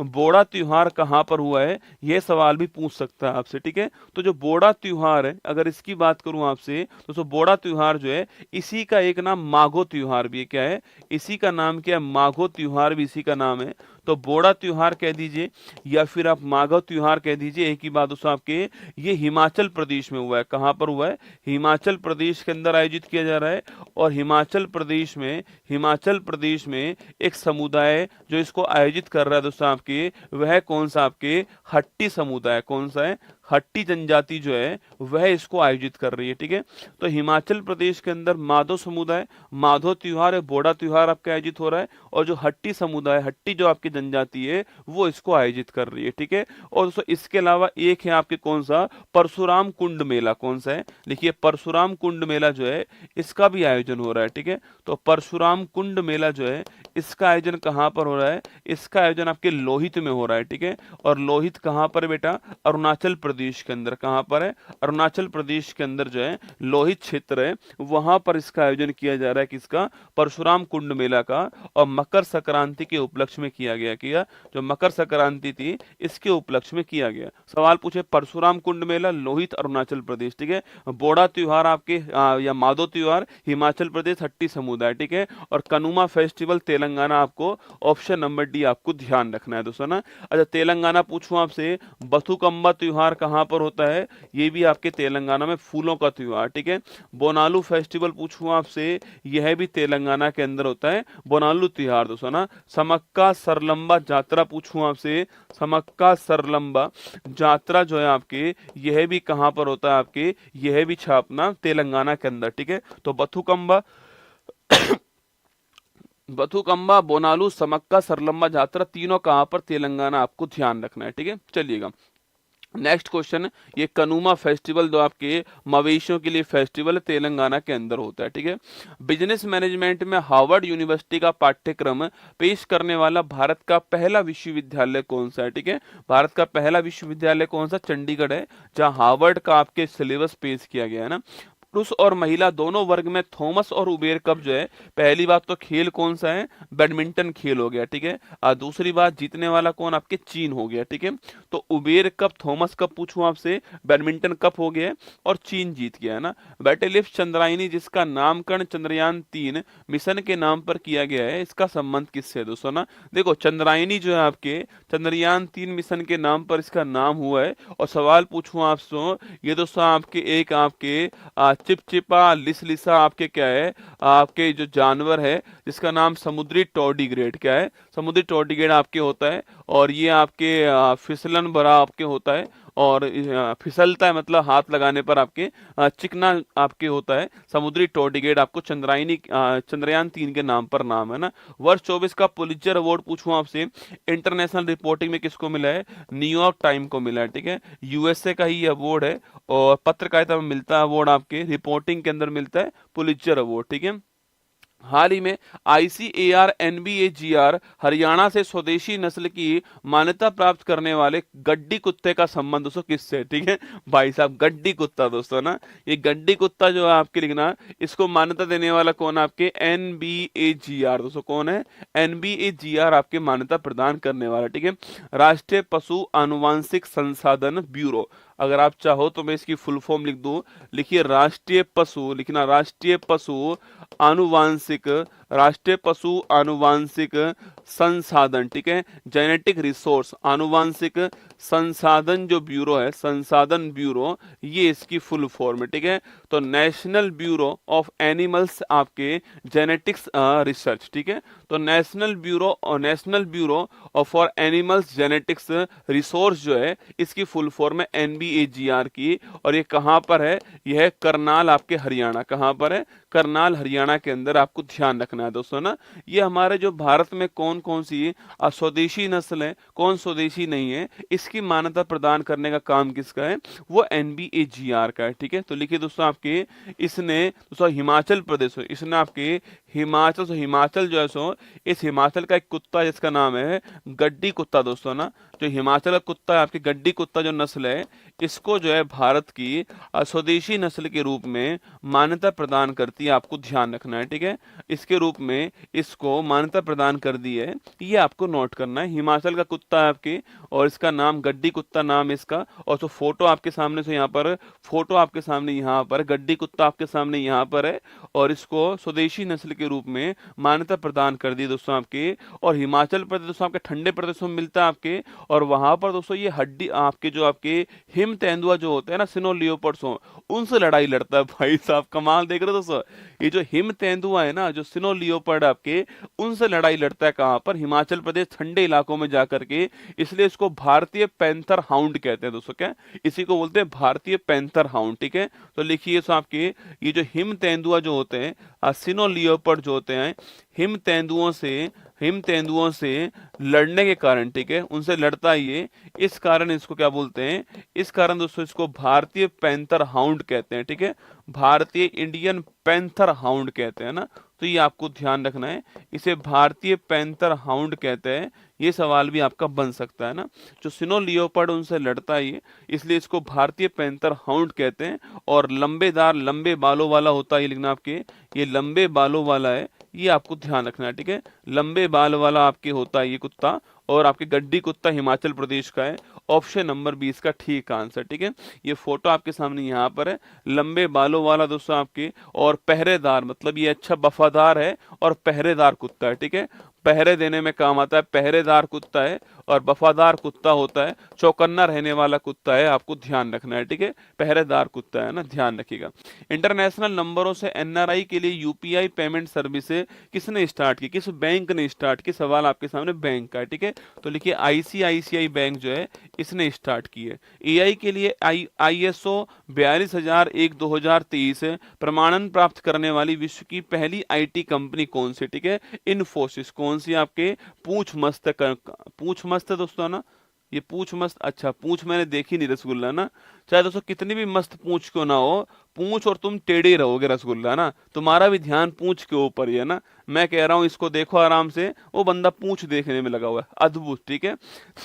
बोड़ा त्योहार कहाँ पर हुआ है, यह सवाल भी पूछ सकता है आपसे। ठीक है, तो जो बोड़ा त्योहार है, अगर इसकी बात करूं आपसे तो बोड़ा त्योहार जो है, इसी का एक नाम माघो त्योहार भी है। क्या है? इसी का नाम क्या है? माघो त्योहार भी इसी का नाम है। तो बोड़ा त्योहार कह दीजिए या फिर आप माघो त्योहार कह दीजिए, एक ही बात दोस्तों आपके। ये हिमाचल प्रदेश में हुआ है। कहां पर हुआ है? हिमाचल प्रदेश के अंदर आयोजित किया जा रहा है, और हिमाचल प्रदेश में एक समुदाय जो इसको आयोजित कर रहा है दोस्तों आपके, वह कौन सा? आपके हट्टी समुदाय। कौन सा है? हट्टी जनजाति जो है वह इसको आयोजित कर रही है। ठीक है, तो हिमाचल प्रदेश के अंदर माधो समुदाय, माधो त्योहार है, बोड़ा त्योहार आपका आयोजित हो रहा है, और जो हट्टी समुदाय, हट्टी जो आपकी जनजाति है वो इसको आयोजित कर रही है। ठीक है, और दोस्तों इसके अलावा एक है आपके कौन सा? परशुराम कुंड मेला। कौन सा है? लिखिए, परशुराम कुंड मेला जो है इसका भी आयोजन हो रहा है। ठीक है, तो परशुराम कुंड मेला जो है इसका आयोजन कहाँ पर हो रहा है? इसका आयोजन आपके लोहित में हो रहा है। ठीक है, और लोहित कहाँ पर बेटा? अरुणाचल प्रदेश के अंदर। कहां पर है? अरुणाचल प्रदेश के अंदर जो है लोहित क्षेत्र है, वहां पर इसका आयोजन किया जा रहा है। किसका? परशुराम कुंड मेला का, और मकर संक्रांति के उपलक्ष्य में किया गया। जो मकर संक्रांति थी इसके उपलक्ष्य में किया गया। सवाल पूछे, परशुराम कुंड मेला लोहित अरुणाचल प्रदेश। ठीक है, बोड़ा त्योहार आपके या माधो त्योहार हिमाचल प्रदेश हट्टी समुदाय। ठीक है, और कनुमा फेस्टिवल तेलंगाना। आपको ऑप्शन नंबर डी आपको ध्यान रखना है दोस्तों ना। अच्छा, तेलंगाना पूछूं आपसे, बथुकम्बा त्योहार कहां पर होता है? ये भी आपके तेलंगाना में फूलों का त्योहार। ठीक है, बोनालू फेस्टिवल पूछूं आपसे, यह भी तेलंगाना के अंदर होता है, बोनालू त्योहार दोस्तों ना। समक्का सरलंबा जात्रा पूछूं आपसे, समक्का सरलंबा जात्रा जो है आपके, यह भी कहां पर होता है आपके? यह भी छापना तेलंगाना के अंदर। ठीक है, तो बथुकम्बा, बोनालू, समक्का, सरलंबा जात्रा तीनों कहां पर? तेलंगाना। आपको ध्यान रखना है। ठीक है, चलिएगा नेक्स्ट क्वेश्चन। ये कनुमा फेस्टिवल जो आपके मवेशियों के लिए फेस्टिवल है, तेलंगाना के अंदर होता है। ठीक है, बिजनेस मैनेजमेंट में हार्वर्ड यूनिवर्सिटी का पाठ्यक्रम पेश करने वाला भारत का पहला विश्वविद्यालय कौन सा है? ठीक है, भारत का पहला विश्वविद्यालय कौन सा? चंडीगढ़ है, जहां हार्वर्ड का आपके सिलेबस पेश किया गया है ना। पुरुष और महिला दोनों वर्ग में थॉमस और उबेर कप जो है, पहली बात तो खेल कौन सा है, बैडमिंटन खेल हो गया, ठीक है। दूसरी बात, जीतने वाला कौन, आपके चीन हो गया, ठीक है। तो उबेर कप, थॉमस कप पूछूं आपसे, बैडमिंटन कप हो गया और चीन जीत गया है ना। बैटलिफ्ट चंद्रायनी जिसका नामकरण चंद्रयान 3 मिशन के नाम पर किया गया है, इसका संबंध किससे है दोस्तों ना। देखो चंद्रायनी जो है आपके चंद्रयान 3 मिशन के नाम पर इसका नाम हुआ है। और सवाल पूछूं आपसे, ये दोस्तों आपके एक आपके चिपचिपा लिसलिसा आपके क्या है, आपके जो जानवर है जिसका नाम समुद्री टॉर्डिग्रेड क्या है, समुद्री टॉर्डिग्रेड आपके होता है। और ये आपके फिसलन भरा आपके होता है और फिसलता है, मतलब हाथ लगाने पर आपके चिकना आपके होता है। समुद्री टॉर्डिग्रेड आपको चंद्रयान 3 के नाम पर नाम है ना। वर्ष 24 का पुलित्जर अवार्ड पूछूं आपसे, इंटरनेशनल रिपोर्टिंग में किसको मिला है, न्यूयॉर्क टाइम को मिला है, ठीक है। यूएसए का ही अवार्ड है और पत्रकारिता में मिलता है अवार्ड, आपके रिपोर्टिंग के अंदर मिलता है पुलित्जर अवार्ड, ठीक है। हाल ही में ICAR NBAGR हरियाणा से स्वदेशी नस्ल की मान्यता प्राप्त करने वाले गड्डी कुत्ते का संबंध दोस्तों किससे है, ठीक है। भाई साहब गड्डी कुत्ता दोस्तों ना, ये गड्डी कुत्ता जो है आपके लिखना, इसको मान्यता देने वाला कौन है, आपके NBAGR दोस्तों कौन है, NBAGR आपके मान्यता प्रदान करने वाला, ठीक है। राष्ट्रीय पशु आनुवांशिक संसाधन ब्यूरो, अगर आप चाहो तो मैं इसकी फुल फॉर्म लिख दूं, लिखिए राष्ट्रीय पशु, लिखना राष्ट्रीय पशु आनुवांशिक, राष्ट्रीय पशु आनुवांशिक संसाधन, ठीक है, जेनेटिक रिसोर्स आनुवांशिक संसाधन जो ब्यूरो है, संसाधन ब्यूरो, ये इसकी फुल फॉर्म है, ठीक है। तो नेशनल ब्यूरो ऑफ एनिमल्स आपके जेनेटिक्स रिसर्च, ठीक है। तो national bureau for animals genetics resource जो है, इसकी फुल फॉर्म है NBAGR की। और ये कहाँ पर है, यह है करनाल आपके हरियाणा, कहाँ पर है, करनाल हरियाणा के अंदर। आपको ध्यान रखना है दोस्तों ना, ये हमारे जो भारत में कौन कौन सी स्वदेशी नस्ल है, कौन स्वदेशी नहीं है, इसकी मान्यता प्रदान करने का काम किसका है, वो NBAGR का है, ठीक है। तो लिखिए दोस्तों आपके, इसने दोस्तों हिमाचल प्रदेश, इसने आपके हिमाचल जो है सो, इस हिमाचल का एक कुत्ता जिसका नाम है गड्डी कुत्ता दोस्तों ना, जो हिमाचल का कुत्ता है आपके गड्डी कुत्ता जो नस्ल है, इसको जो है भारत की स्वदेशी नस्ल के रूप में मान्यता प्रदान करती है। आपको ध्यान रखना है, ठीक है। इसके रूप में इसको मान्यता प्रदान कर दी है, ये आपको नोट करना है। हिमाचल का कुत्ता है आपके और इसका नाम गड्डी कुत्ता नाम है इसका। और तो फोटो आपके सामने से यहाँ पर, फोटो आपके सामने यहाँ पर, गड्डी कुत्ता आपके सामने यहाँ पर है और इसको स्वदेशी नस्ल के रूप में मान्यता प्रदान कर दी दोस्तों आपके। और हिमाचल प्रदेश दोस्तों आपके ठंडे प्रदेशों में मिलता है आपके, और वहां पर दोस्तों ये हड्डी आपके जो आपके हिम तेंदुआ जो होते हैं ना, सिनो लियोपर्ड्स हो, उनसे लड़ाई लड़ता है। भाई साहब कमाल देख रहे हो दोस्तों, ये जो हिम तेंदुआ है ना, जो सिनो लियोपर्ड आपके, उनसे लड़ाई लड़ता है कहाँ पर, हिमाचल प्रदेश ठंडे इलाकों में जाकर के। इसलिए इसको भारतीय पैंथर हाउंड कहते हैं दोस्तों, क्या इसी को बोलते हैं भारतीय पैंथर हाउंड, ठीक है। तो लिखिए तो आपके ये जो हिम तेंदुआ जो होते हैं, सिनो लियोपर्ड जो होते हैं, हिम तेंदुओं से लड़ने के कारण, ठीक है, उनसे लड़ता है ये, इस कारण इसको क्या बोलते हैं, इस कारण दोस्तों इसको भारतीय पैंथर हाउंड कहते हैं, ठीक है। भारतीय इंडियन पैंथर हाउंड कहते हैं ना, तो ये आपको ध्यान रखना है, इसे भारतीय पैंथर हाउंड कहते हैं। ये सवाल भी आपका बन सकता है ना, जो सिनो लियोपर्ड उनसे लड़ता है ये, इसलिए इसको भारतीय पैंथर हाउंड कहते हैं। और लंबेदार लंबे बालों वाला होता है, ये लिखना आपके, ये लंबे बालों वाला है, ये आपको ध्यान रखना है, ठीक है। लंबे बाल वाला आपके होता है ये कुत्ता, और आपके गड्डी कुत्ता हिमाचल प्रदेश का है। ऑप्शन नंबर 20 का ठीक आंसर, ठीक है। ये फोटो आपके सामने यहाँ पर है, लंबे बालों वाला दोस्तों आपके, और पहरेदार, मतलब ये अच्छा वफादार है और पहरेदार कुत्ता है, ठीक है। पहरे देने में काम आता है, पहरेदार कुत्ता है और वफादार कुत्ता होता है, चौकन्ना रहने वाला कुत्ता है, आपको ध्यान रखना है, ठीक है। पहरेदार कुत्ता है ना, ध्यान रखिएगा। इंटरनेशनल नंबरों से NRI के लिए UPI पेमेंट सर्विस किसने स्टार्ट की, किस बैंक ने स्टार्ट की, सवाल आपके सामने बैंक का है, ठीक है। तो लिखिए ICICI बैंक जो है इसने स्टार्ट की है। AI के लिए ISO 42001-2023 प्रमाणन प्राप्त करने वाली विश्व की पहली IT कंपनी कौन सी, ठीक है, इन्फोसिस। कौन सी आपके, पूछ मस्त है दोस्तों ना, ये पूछ मस्त, अच्छा पूछ मैंने देखी नहीं रसगुल्ला ना, चाहे दोस्तों कितनी भी मस्त पूंछ क्यों ना हो, पूंछ और तुम टेढ़े रहोगे रसगुल्ला ना, तुम्हारा भी ध्यान पूंछ के ऊपर ही है ना। मैं कह रहा हूं इसको देखो आराम से, वो बंदा पूंछ देखने में लगा हुआ है, अद्भुत। ठीक है,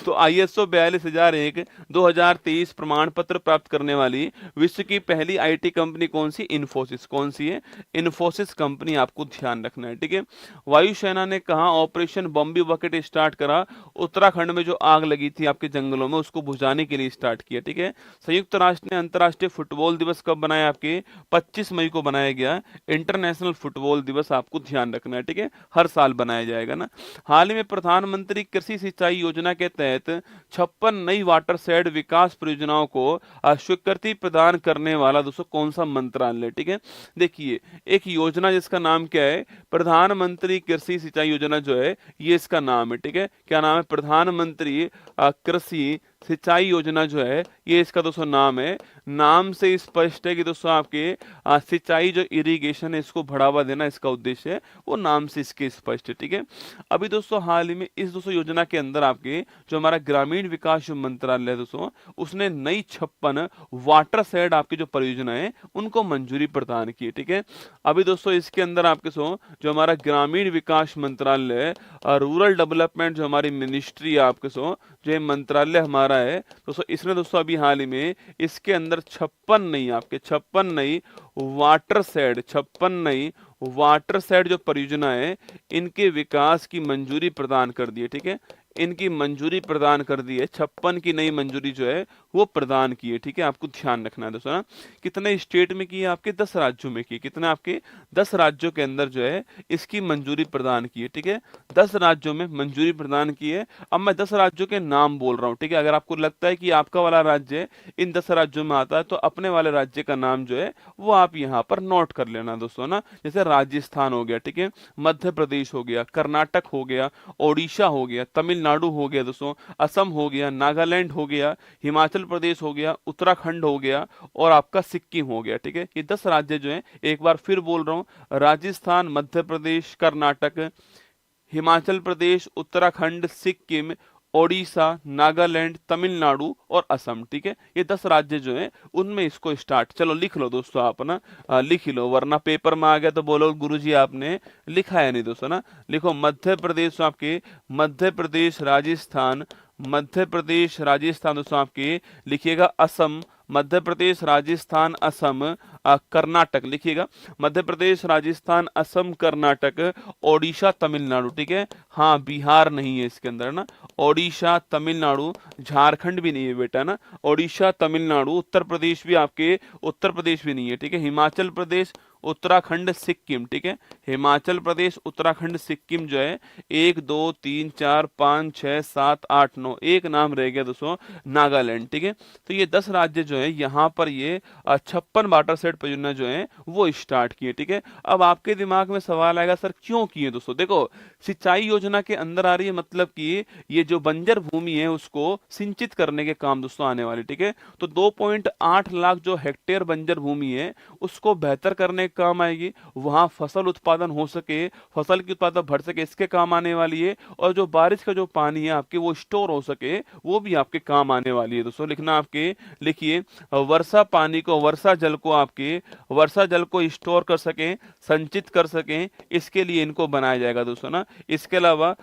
तो ISO 42001 2023 प्रमाण पत्र प्राप्त करने वाली विश्व की पहली IT कंपनी कौन सी? इन्फोसिस। कौन सी है? इन्फोसिस कंपनी, आपको ध्यान रखना है। ठीक है, वायुसेना ने कहा ऑपरेशन बॉम्बी बकेट स्टार्ट करा? उत्तराखंड में जो आग लगी थी आपके जंगलों में, उसको बुझाने के लिए स्टार्ट किया। ठीक है, संयुक्त राष्ट्र ने अंतर्राष्ट्रीय फुटबॉल दिवस कब बनाया? आपके 25 मई को बनाया गया इंटरनेशनल फुटबॉल दिवस, आपको ध्यान रखना है। ठीक है, हर साल बनाया जाएगा ना। हाल ही में प्रधानमंत्री कृषि सिंचाई योजना के तहत 56 नई वाटर शेड विकास परियोजनाओं को स्वीकृति प्रदान करने वाला दोस्तों कौन सा मंत्रालय? ठीक है, देखिए एक योजना जिसका नाम क्या है? प्रधानमंत्री कृषि सिंचाई योजना जो है, ये इसका नाम है। ठीक है, क्या नाम है? प्रधानमंत्री कृषि सिंचाई योजना जो है, ये इसका दोस्तों नाम है। नाम से स्पष्ट है कि दोस्तों आपके सिंचाई जो इरिगेशन है, इसको बढ़ावा देना इसका उद्देश्य है, वो नाम से इसके स्पष्ट है। ठीक है, अभी दोस्तों हाल ही में इस दोस्तों योजना के अंदर आपके जो हमारा ग्रामीण विकास जो मंत्रालय है दोस्तों, उसने नई 56 वाटर शेड आपकी जो परियोजना है उनको मंजूरी प्रदान की है। ठीक है, अभी दोस्तों इसके अंदर आपके जो हमारा ग्रामीण विकास मंत्रालय, रूरल डेवलपमेंट जो हमारी मिनिस्ट्री है आपके जो ये मंत्रालय हमारा है दोस्तों, इसने दोस्तों अभी हाल ही में इसके अंदर 56 नई आपके 56 नई वाटर शेड 56 नई वाटर शेड जो परियोजना है, इनके विकास की मंजूरी प्रदान कर दी है। ठीक है, इनकी मंजूरी प्रदान कर दी है, 56 की नई मंजूरी जो है वो प्रदान की है। ठीक है, आपको ध्यान रखना है दोस्तों ना। कितने स्टेट में की है? आपके 10 राज्यों में की। कितने? आपके 10 राज्यों के अंदर जो है इसकी मंजूरी प्रदान की है। ठीक है, 10 राज्यों में मंजूरी प्रदान की है। अब मैं 10 राज्यों के नाम बोल रहा हूँ। ठीक है, अगर आपको लगता है कि आपका वाला राज्य इन 10 राज्यों में आता है, तो अपने वाले राज्य का नाम जो है वो आप यहाँ पर नोट कर लेना दोस्तों ना। जैसे राजस्थान हो गया, ठीक है, मध्य प्रदेश हो गया, कर्नाटक हो गया, ओडिशा हो गया, तमिलनाडु हो गया दोस्तों, असम हो गया, नागालैंड हो गया, हिमाचल प्रदेश हो गया, उत्तराखंड हो गया और आपका सिक्किम हो गया। ठीक है, ये 10 राज्य जो हैं, एक बार फिर बोल रहा हूँ, राजस्थान, मध्य प्रदेश, कर्नाटक, हिमाचल प्रदेश, उत्तराखंड, सिक्किम, ओडिशा, नागालैंड, तमिलनाडु और असम। ठीक है, ये 10 राज्य जो हैं उनमें इसको स्टार्ट, चलो लिख लो दोस्तों आप ना, लिख लो, वरना पेपर में आ गया तो बोलो गुरुजी आपने लिखा है नहीं दोस्तों ना। लिखो मध्य प्रदेश, आपके मध्य प्रदेश, राजस्थान, मध्य प्रदेश, राजस्थान दोस्तों आपके लिखिएगा, असम, मध्य प्रदेश, राजस्थान, असम, कर्नाटक लिखिएगा, मध्य प्रदेश, राजस्थान, असम, कर्नाटक, ओडिशा, तमिलनाडु। ठीक है, हाँ बिहार नहीं है इसके अंदर ना, ओडिशा, तमिलनाडु, झारखंड भी नहीं है बेटा ना, ओडिशा, तमिलनाडु, उत्तर प्रदेश भी आपके उत्तर प्रदेश भी नहीं है। ठीक है, हिमाचल प्रदेश, उत्तराखंड, सिक्किम। ठीक है, हिमाचल प्रदेश, उत्तराखंड, सिक्किम जो है 1 2 3 4 5 6 7 8 9, एक नाम रह गया दोस्तों नागालैंड। ठीक है, तो ये 10 राज्य जो है यहाँ पर ये 56 वाटर शेड परियोजना जो है वो स्टार्ट किए। ठीक है, अब आपके दिमाग में सवाल आएगा सर क्यों किए? दोस्तों देखो, सिंचाई योजना के अंदर आ रही है, मतलब कि ये जो बंजर भूमि है उसको सिंचित करने के काम दोस्तों आने वाले। ठीक है, तो 2.8 लाख जो हेक्टेयर बंजर भूमि है उसको बेहतर करने के काम आएगी, वहां फसल उत्पादन हो सके, फसल की उत्पादन बढ़ सके, इसके काम आने वाली है। और जो बारिश का जो पानी है आपके वो स्टोर हो सके, वो भी आपके काम आने वाली है दोस्तों। लिखना आपके, लिखिए, वर्षा पानी को, वर्षा जल को आपके, वर्षा जल को स्टोर कर सकें, संचित कर सकें, इसके लिए इनको बनाया जाएगा दोस्तों ना। इसके अलावा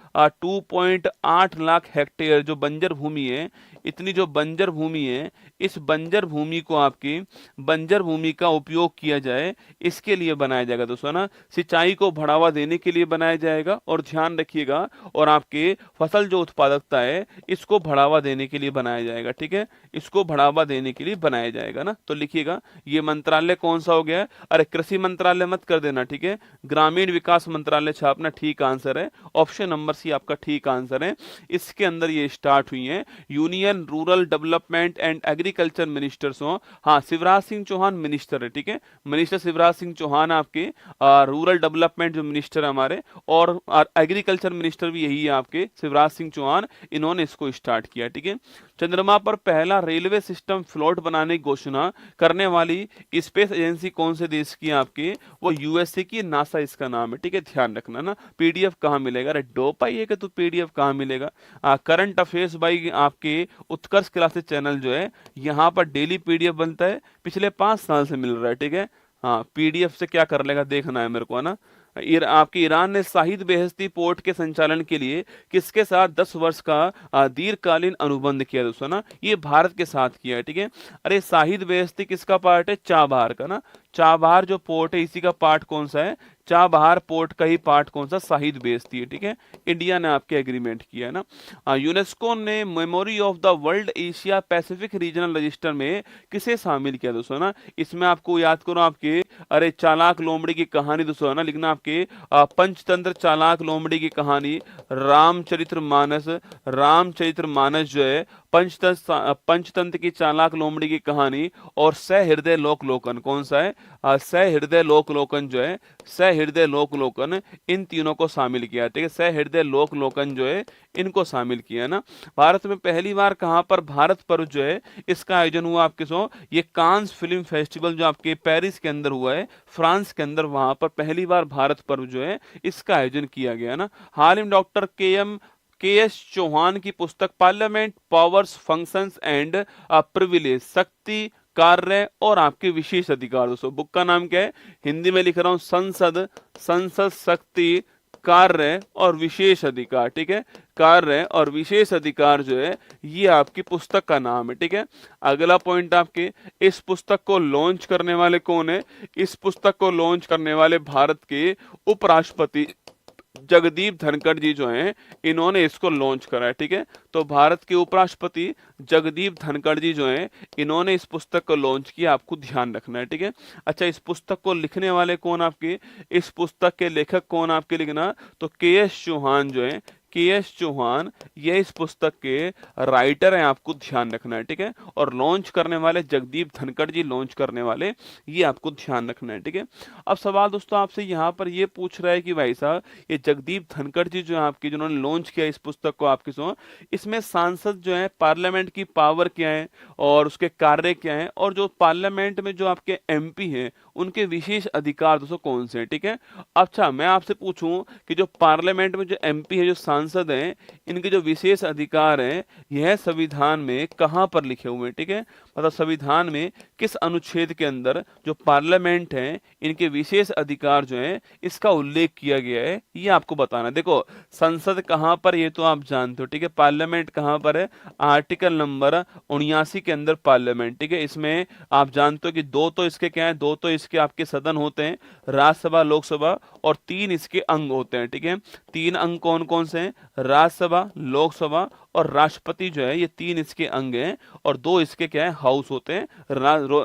2.8 लाख हेक्टेयर जो बंजर भूमि है, इतनी जो बंजर भूमि है, इस बंजर भूमि को आपकी बंजर भूमि का उपयोग किया जाए, इसके लिए बनाया जाएगा दोस्तों ना। सिंचाई को बढ़ावा देने के लिए बनाया जाएगा, और ध्यान रखिएगा, और आपके फसल जो उत्पादकता है इसको बढ़ावा देने के लिए बनाया जाएगा। ठीक है, इसको बढ़ावा देने के लिए बनाया जाएगा ना। तो लिखिएगा ये मंत्रालय कौन सा हो गया? अरे कृषि मंत्रालय मत कर देना। ठीक है, ग्रामीण विकास मंत्रालय छापना, ठीक आंसर है, ऑप्शन नंबर सी आपका ठीक आंसर है। इसके अंदर ये स्टार्ट हुई है, union rural development and agriculture ministers हो, हाँ शिवराज सिंह चौहान मिनिस्टर है। ठीक है, मिनिस्टर शिवराज सिंह चौहान आपके रूरल डेवलपमेंट जो मिनिस्टर हमारे, और एग्रीकल्चर मिनिस्टर भी यही है आपके शिवराज सिंह चौहान, इन्होंने इसको स्टार्ट किया। ठीक है, चंद्रमा पर पहला रेलवे सिस्टम फ्लोट बनाने की घोषणा करने वाली स्पेस एजेंसी कौन से देश की? आपकी वो यूएसए की, नासा इसका नाम है। ठीक है, ध्यान रखना ना। पीडीएफ कहाँ मिलेगा? अरे डोपाई है कि तो पीडीएफ कहाँ मिलेगा? करंट अफेयर्स बाई आपके उत्कर्ष क्लासेस चैनल जो है यहाँ पर डेली पीडीएफ बनता है, पिछले 5 साल से मिल रहा है, ठीक है। हाँ, पीडीएफ से क्या कर लेगा देखना है मेरे को, है ना। आपके ईरान ने शाहिद बेहेश्ती पोर्ट के संचालन के लिए किसके साथ 10 वर्ष का दीर्घकालीन अनुबंध किया दोस्तों, ना। ये भारत के साथ किया है, ठीक है। अरे शाहिद बेहेश्ती किसका पार्ट है? चाबहार का, ना। चाबहार जो पोर्ट है इसी का पार्ट कौन सा है? चाबहार पोर्ट का ही पार्ट कौन सा? शाहिद बेहेश्ती है, ठीक है। इंडिया ने आपके एग्रीमेंट किया है, ना। यूनेस्को ने memory of the world Asia Pacific regional register में किसे शामिल किया दोस्तों, ना। इसमें आपको याद करो आपके, अरे चालाक लोमड़ी की कहानी दोस्तों, है ना, लिखना आपके पंचतंत्र चालाक लोमड़ी की कहानी, रामचरितमानस। रामचरितमानस जो है पंचतंत्र की चालाक लोमड़ी की कहानी, और सहृदय लोकलोकन कौन सा है? सहृदय लोकलोकन जो है, सहृदय लोकलोकन, इन तीनों को शामिल किया, ठीक है। सहृदय लोकलोकन जो है इनको शामिल किया, ना। भारत में पहली बार कहां पर भारत पर्व जो है इसका आयोजन हुआ आपके सो? ये कांस फिल्म फेस्टिवल जो आपके पेरिस के अंदर हुआ है, फ्रांस के अंदर, वहां पर पहली बार भारत पर्व जो है इसका आयोजन किया गया, ना। हाल ही में डॉक्टर के एस चौहान की पुस्तक parliament powers functions and privilege, शक्ति, कार्य और आपके विशेष अधिकार, दोस्तों बुक का नाम क्या है? हिंदी में लिख रहा हूं, संसद शक्ति, कार्य और विशेष अधिकार, ठीक है। कार्य और विशेष अधिकार जो है ये आपकी पुस्तक का नाम है, ठीक है। अगला पॉइंट आपके, इस पुस्तक को लॉन्च करने वाले कौन है? इस पुस्तक को लॉन्च करने वाले भारत के उपराष्ट्रपति जगदीप धनखड़ जी जो हैं इन्होंने इसको लॉन्च करा है, ठीक है। तो भारत के उपराष्ट्रपति जगदीप धनखड़ जी जो हैं इन्होंने इस पुस्तक को लॉन्च किया, आपको ध्यान रखना है, ठीक है। अच्छा, इस पुस्तक को लिखने वाले कौन आपके? इस पुस्तक के लेखक कौन आपके लिखना? तो के.एस. चौहान जो है, के.एस. चौहान ये इस पुस्तक के राइटर हैं, आपको ध्यान रखना है, ठीक है। और लॉन्च करने वाले जगदीप धनखड़ जी लॉन्च करने वाले, ये आपको ध्यान रखना है, ठीक है। अब सवाल दोस्तों आपसे यहाँ पर ये पूछ रहा है कि भाई साहब ये जगदीप धनखड़ जी जो है आपकी, जिन्होंने लॉन्च किया इस पुस्तक को आपकी सो, इसमें सांसद जो है पार्लियामेंट की पावर क्या है और उसके कार्य क्या है, और जो पार्लियामेंट में जो आपके एमपी हैं उनके विशेष अधिकार दोस्तों कौन से हैं, ठीक है। अच्छा, मैं आपसे पूछूं कि जो पार्लियामेंट में जो एमपी है, जो सांसद हैं, इनके जो विशेष अधिकार हैं यह संविधान में कहां पर लिखे हुए हैं, ठीक है। मतलब संविधान में किस अनुच्छेद के अंदर जो पार्लियामेंट है इनके विशेष अधिकार जो है इसका उल्लेख किया गया है, ये आपको बताना। देखो संसद कहां पर, ये तो आप जानते हो, ठीक है। पार्लियामेंट कहां पर है? आर्टिकल नंबर 79 के अंदर पार्लियामेंट, ठीक है। इसमें आप जानते हो कि दो तो इसके क्या है, दो तो इसके आपके सदन होते हैं, राज्यसभा, लोकसभा, और 3 इसके अंग होते हैं, ठीक है। 3 अंग कौन कौन से हैं? राज्यसभा, लोकसभा और राष्ट्रपति जो है, ये 3 इसके अंग हैं, और 2 इसके क्या है? हाउस होते हैं,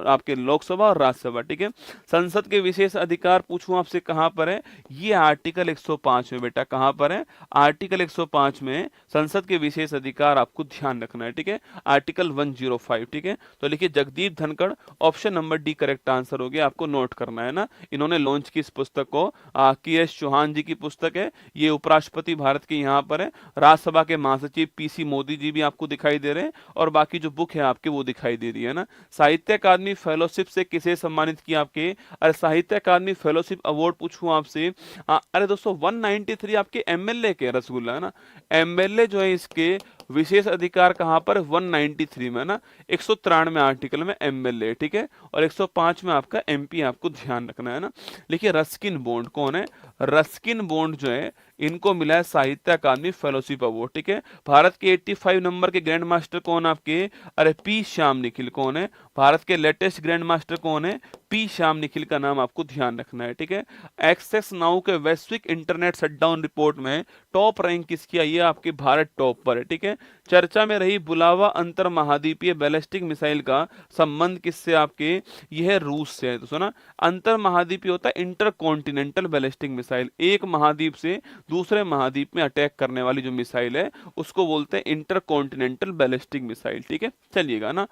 आपके लोकसभा और राज्यसभा, ठीक है। संसद के विशेष अधिकार पूछूं आपसे कहां पर है? ये आर्टिकल 105 में बेटा, कहां पर है? आर्टिकल 105 में संसद के विशेष अधिकार आपको ध्यान रखना है, ठीक है। आर्टिकल 105, ठीक है। तो लिखिए Jagdeep Dhankhar, option number D correct answer हो गया, आपको नोट करना है ना। इन्होंने लॉन्च की इस पुस्तक को, के.एस. चौहान जी की पुस्तक है, ये उपराष्ट्रपति भारत के यहाँ पर है, राज्यसभा के महासचिव पी.सी. मोदी जी भी आपको दिखाई दे रहे हैं, और बाकी जो बुक है आपके वो दिखाई दे रही है ना। साहित्य अकादमी फेलोशिप से किसे सम्मानित किया आपके? अरे साहित्य अकादमी फेलोशिप अवार्ड पूछूं आपसे, अरे दोस्तों 193 आपके एमएलए के रसगुल्ला, है ना। एमएलए जो है इसके विशेष अधिकार कहां पर? 193 में, ना। 193 आर्टिकल में एमएलए, ठीक है, और 105 में आपका एमपी, आपको ध्यान रखना है ना। देखिए रस्किन बॉन्ड कौन है? रस्किन बॉन्ड जो है इनको मिला है साहित्य अकादमी फेलोशिप अवार्ड, ठीक है। भारत के 85 नंबर के ग्रैंड मास्टर कौन आपके? अरे पी श्याम निखिल कौन है? भारत के लेटेस्ट ग्रैंड मास्टर कौन है? पी श्याम निखिल का नाम आपको ध्यान रखना है, ठीक है। एक्सेस नाउ के वैश्विक इंटरनेट शटडाउन रिपोर्ट में टॉप रैंक किसकी आई है? आपके भारत टॉप पर है, ठीक है। चर्चा में रही बुलावा अंतर महाद्वीपीय बैलिस्टिक मिसाइल का संबंध किससे आपके? यह रूस से है, तो सुना। अंतर महाद्वीपीय होता है इंटर कॉन्टिनेंटल बैलिस्टिक मिसाइल, एक महाद्वीप से दूसरे महाद्वीप में अटैक करने वाली जो मिसाइल है उसको बोलते हैं इंटर कॉन्टिनेंटल बैलिस्टिक मिसाइल, ठीक है। चलिएगा ना,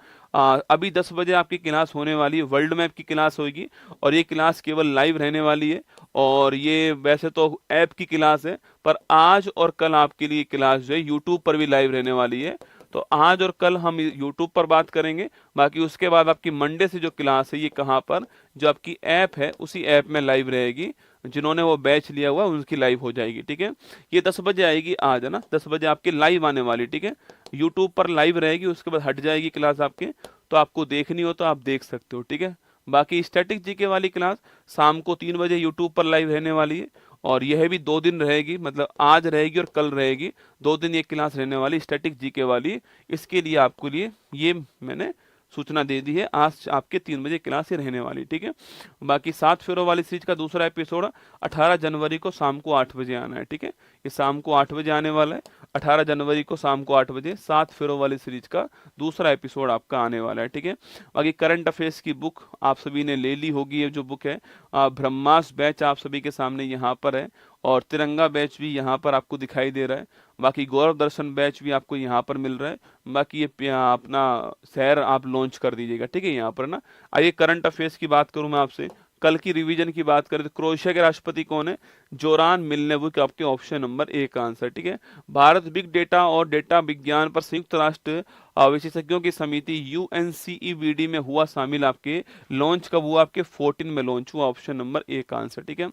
अभी 10 बजे आपकी क्लास होने वाली है, वर्ल्ड मैप की क्लास होगी, और ये क्लास केवल लाइव रहने वाली है, और ये वैसे तो ऐप की क्लास है, पर आज और कल आपके लिए क्लास जो है यूट्यूब पर भी लाइव रहने वाली है। तो आज और कल हम यूट्यूब पर बात करेंगे, बाकी उसके बाद आपकी मंडे से जो क्लास है ये कहाँ पर? जो आपकी ऐप है उसी ऐप में लाइव रहेगी, जिन्होंने वो बैच लिया हुआ उनकी लाइव हो जाएगी, ठीक है। ये 10 बजे आएगी आज, है ना, 10 बजे आपकी लाइव आने वाली, ठीक है। यूट्यूब पर लाइव रहेगी, उसके बाद हट जाएगी क्लास आपके, तो आपको देखनी हो तो आप देख सकते हो, ठीक है। बाकी स्टैटिक जीके वाली क्लास शाम को 3 बजे यूट्यूब पर लाइव रहने वाली है, और यह भी 2 दिन रहेगी, मतलब आज रहेगी और कल रहेगी, 2 दिन ये क्लास रहने वाली स्टैटिक जीके वाली। इसके लिए आपको लिए ये मैंने सूचना दे दी है, आज आपके 3 बजे क्लास ही रहने वाली, ठीक है। बाकी 7 फेरों वाली सीरीज का दूसरा एपिसोड 18 जनवरी को शाम को 8 बजे आना है, ठीक है। ये शाम को 8 बजे आने वाला है, 18 जनवरी को शाम को 8 बजे 7 फेरों वाली सीरीज का दूसरा एपिसोड आपका आने वाला है, ठीक है। बाकी करंट अफेयर्स की बुक आप सभी ने ले ली होगी, ये जो बुक है ब्रह्मास्त्र बैच आप सभी के सामने यहाँ पर है, और तिरंगा बैच भी यहाँ पर आपको दिखाई दे रहा है। बाकी गौरव दर्शन बैच भी आपको यहाँ पर मिल रहा है। बाकी ये अपना शहर आप लॉन्च कर दीजिएगा, ठीक है, यहाँ पर ना। आइए करंट अफेयर्स की बात करूँ मैं आपसे, कल की रिवीजन की बात करें तो क्रोएशिया के राष्ट्रपति कौन है? जोरान मिलनेवुक, आपके ऑप्शन नंबर ए का आंसर, ठीक है। भारत बिग डेटा और डेटा विज्ञान पर संयुक्त राष्ट्र विशेषज्ञों की समिति UNCEVD में हुआ शामिल, आपके लॉन्च कब हुआ? आपके 14 में लॉन्च हुआ, ऑप्शन नंबर ए का आंसर, ठीक है।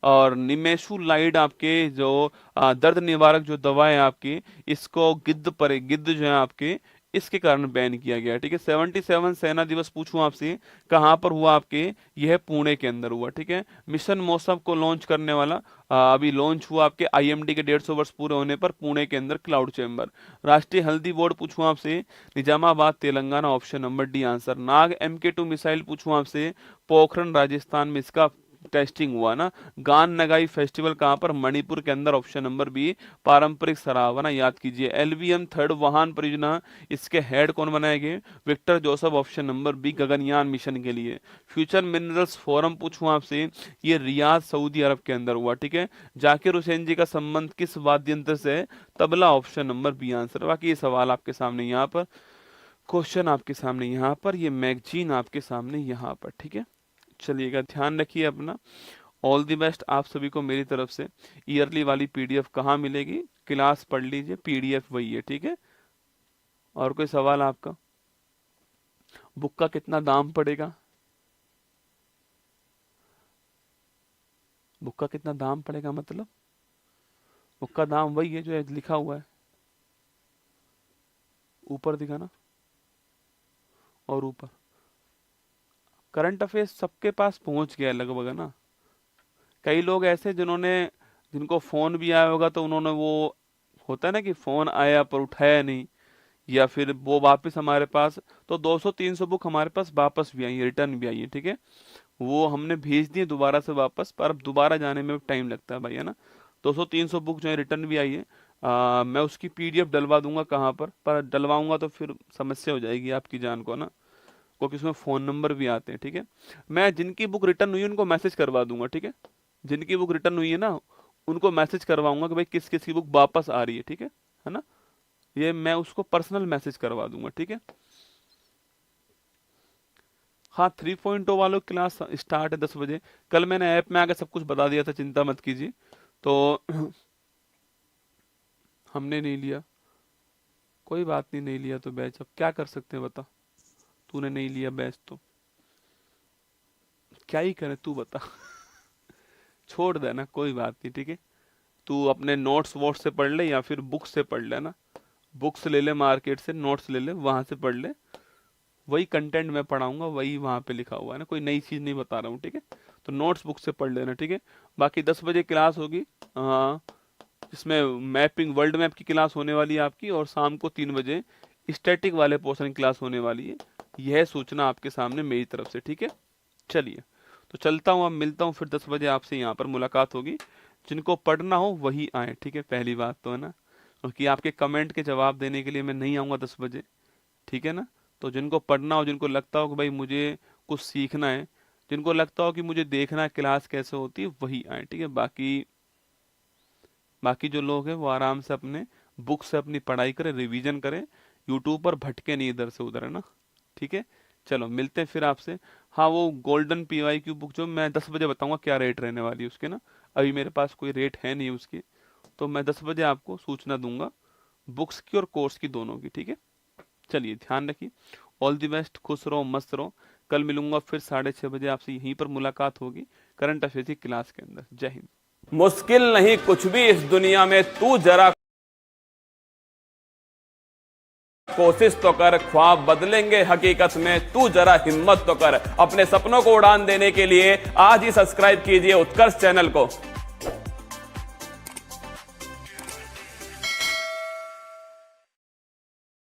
और निमेशुलाइड आपके जो दर्द निवारक जो दवा है आपकी, इसको गिद्ध जो है आपके, इसके कारण बैन किया गया, ठीक है। 77 सेना दिवस पूछूं आपसे, कहाँ पर हुआ? आपके यह पुणे के अंदर हुआ, ठीक है। मिशन मौसम को लॉन्च करने वाला अभी लॉन्च हुआ आपके IMD के 150 वर्ष पूरे होने पर पुणे के अंदर क्लाउड चैम्बर। राष्ट्रीय हल्दी बोर्ड पूछूं आपसे, Nizamabad Telangana, option number D answer. Nag MK2 missile पूछूं आपसे, पोखरण राजस्थान में इसका टेस्टिंग हुआ ना। गान नगाई फेस्टिवल कहाँ पर? मणिपुर के अंदर, ऑप्शन नंबर बी। पारंपरिक सराहना याद कीजिए। LVM 3rd वाहन परियोजना, इसके हेड कौन बनाएंगे? Victor Joseph, option number B, Gaganyaan mission के लिए। फ्यूचर मिनरल्स फोरम पूछूं आपसे, ये रियाद सऊदी अरब के अंदर हुआ, ठीक है। जाकिर हुसैन जी का संबंध किस वाद्य यंत्र से है? Tabla, option number B answer. बाकी ये सवाल आपके सामने यहाँ पर, क्वेश्चन आपके सामने यहाँ पर, ये मैगजीन आपके सामने यहाँ पर, ठीक है। चलिएगा, ध्यान रखिए अपना। ऑल द बेस्ट आप सभी को मेरी तरफ से। ईयरली वाली PDF कहाँ मिलेगी? क्लास पढ़ लीजिए, PDF वही है, ठीक है। और कोई सवाल आपका? बुक का कितना दाम पड़ेगा? बुक का कितना दाम पड़ेगा मतलब? बुक का दाम वही है जो लिखा हुआ है, ऊपर दिखा ना, और ऊपर करंट अफेयर्स सबके पास पहुंच गया लगभग, है ना। कई लोग ऐसे जिनको फोन भी आया होगा, तो उन्होंने वो होता है ना कि फोन आया पर उठाया नहीं, या फिर वो वापस हमारे पास, तो 200-300 बुक हमारे पास वापस भी आई है, रिटर्न भी आई है, ठीक है। वो हमने भेज दिए दोबारा से वापस, पर अब दोबारा जाने में टाइम लगता है भाई, है ना। 200-300 बुक जो है रिटर्न भी आई है। मैं उसकी PDF डलवा दूंगा, कहाँ पर डलवाऊंगा तो फिर समस्या हो जाएगी आपकी जान को ना, क्योंकि उसमें फ़ोन नंबर भी आते हैं, ठीक है। मैं जिनकी बुक रिटर्न हुई है उनको मैसेज करवा दूंगा, ठीक है। जिनकी बुक रिटर्न हुई है ना, उनको मैसेज करवाऊंगा कि भाई किस किस की बुक वापस आ रही है ना। ये मैं उसको पर्सनल मैसेज करवा दूंगा, ठीक है। हाँ, 3.0 वालों की क्लास स्टार्ट है 10 बजे। कल मैंने ऐप में आकर सब कुछ बता दिया था, चिंता मत कीजिए। तो हमने नहीं लिया, कोई बात नहीं, नहीं लिया तो बैच अब क्या कर सकते हैं बता। तूने नहीं लिया बैच तो क्या ही करे, तू बता। छोड़ देना, कोई बात नहीं, ठीक है। तू अपने नोट्स वोट्स से पढ़ ले, या फिर बुक्स से पढ़ लेना। बुक्स ले ले मार्केट से, नोट्स ले ले, वहां से पढ़ ले। वही कंटेंट मैं पढ़ाऊंगा, वही वहां पे लिखा हुआ है ना, कोई नई चीज नहीं बता रहा हूँ, ठीक है। तो नोट्स बुक से पढ़ लेना, ठीक है। बाकी 10 बजे क्लास होगी, इसमें मैपिंग, वर्ल्ड मैप की क्लास होने वाली है आपकी, और शाम को 3 बजे स्टैटिक वाले पोर्शन की क्लास होने वाली है। यह सूचना आपके सामने मेरी तरफ से, ठीक है। चलिए, तो चलता हूँ, अब मिलता हूँ फिर 10 बजे आपसे, यहाँ पर मुलाकात होगी। जिनको पढ़ना हो वही आए, ठीक है, पहली बात तो है ना, क्योंकि आपके कमेंट के जवाब देने के लिए मैं नहीं आऊँगा 10 बजे, ठीक है ना। तो जिनको पढ़ना हो, जिनको लगता हो कि भाई मुझे कुछ सीखना है, जिनको लगता हो कि मुझे देखना है क्लास कैसे होती है, वही आए, ठीक है। बाकी बाकी जो लोग हैं वो आराम से अपने बुक से अपनी पढ़ाई करें, रिवीजन करें, यूट्यूब पर भटके नहीं इधर से उधर, है ना, ठीक है। चलो मिलते हैं फिर आपसे। हाँ, वो गोल्डन PYQ बुक जो मैं 10 बजे बताऊंगा क्या रेट रहने वाली है उसके ना, अभी मेरे पास कोई रेट है नहीं उसकी, तो मैं 10 बजे आपको सूचना दूंगा, बुक्स की और कोर्स की दोनों की, ठीक है। चलिए, ध्यान रखिए, ऑल द बेस्ट, खुश रहो, मस्त रहो। कल मिलूंगा फिर 6:30 बजे आपसे, यहीं पर मुलाकात होगी करंट अफेयर्स की क्लास के अंदर। जय हिंद। मुश्किल नहीं कुछ भी इस दुनिया में, तू जरा कोशिश तो कर, ख्वाब बदलेंगे हकीकत में, तू जरा हिम्मत तो कर। अपने सपनों को उड़ान देने के लिए आज ही सब्सक्राइब कीजिए उत्कर्ष चैनल को।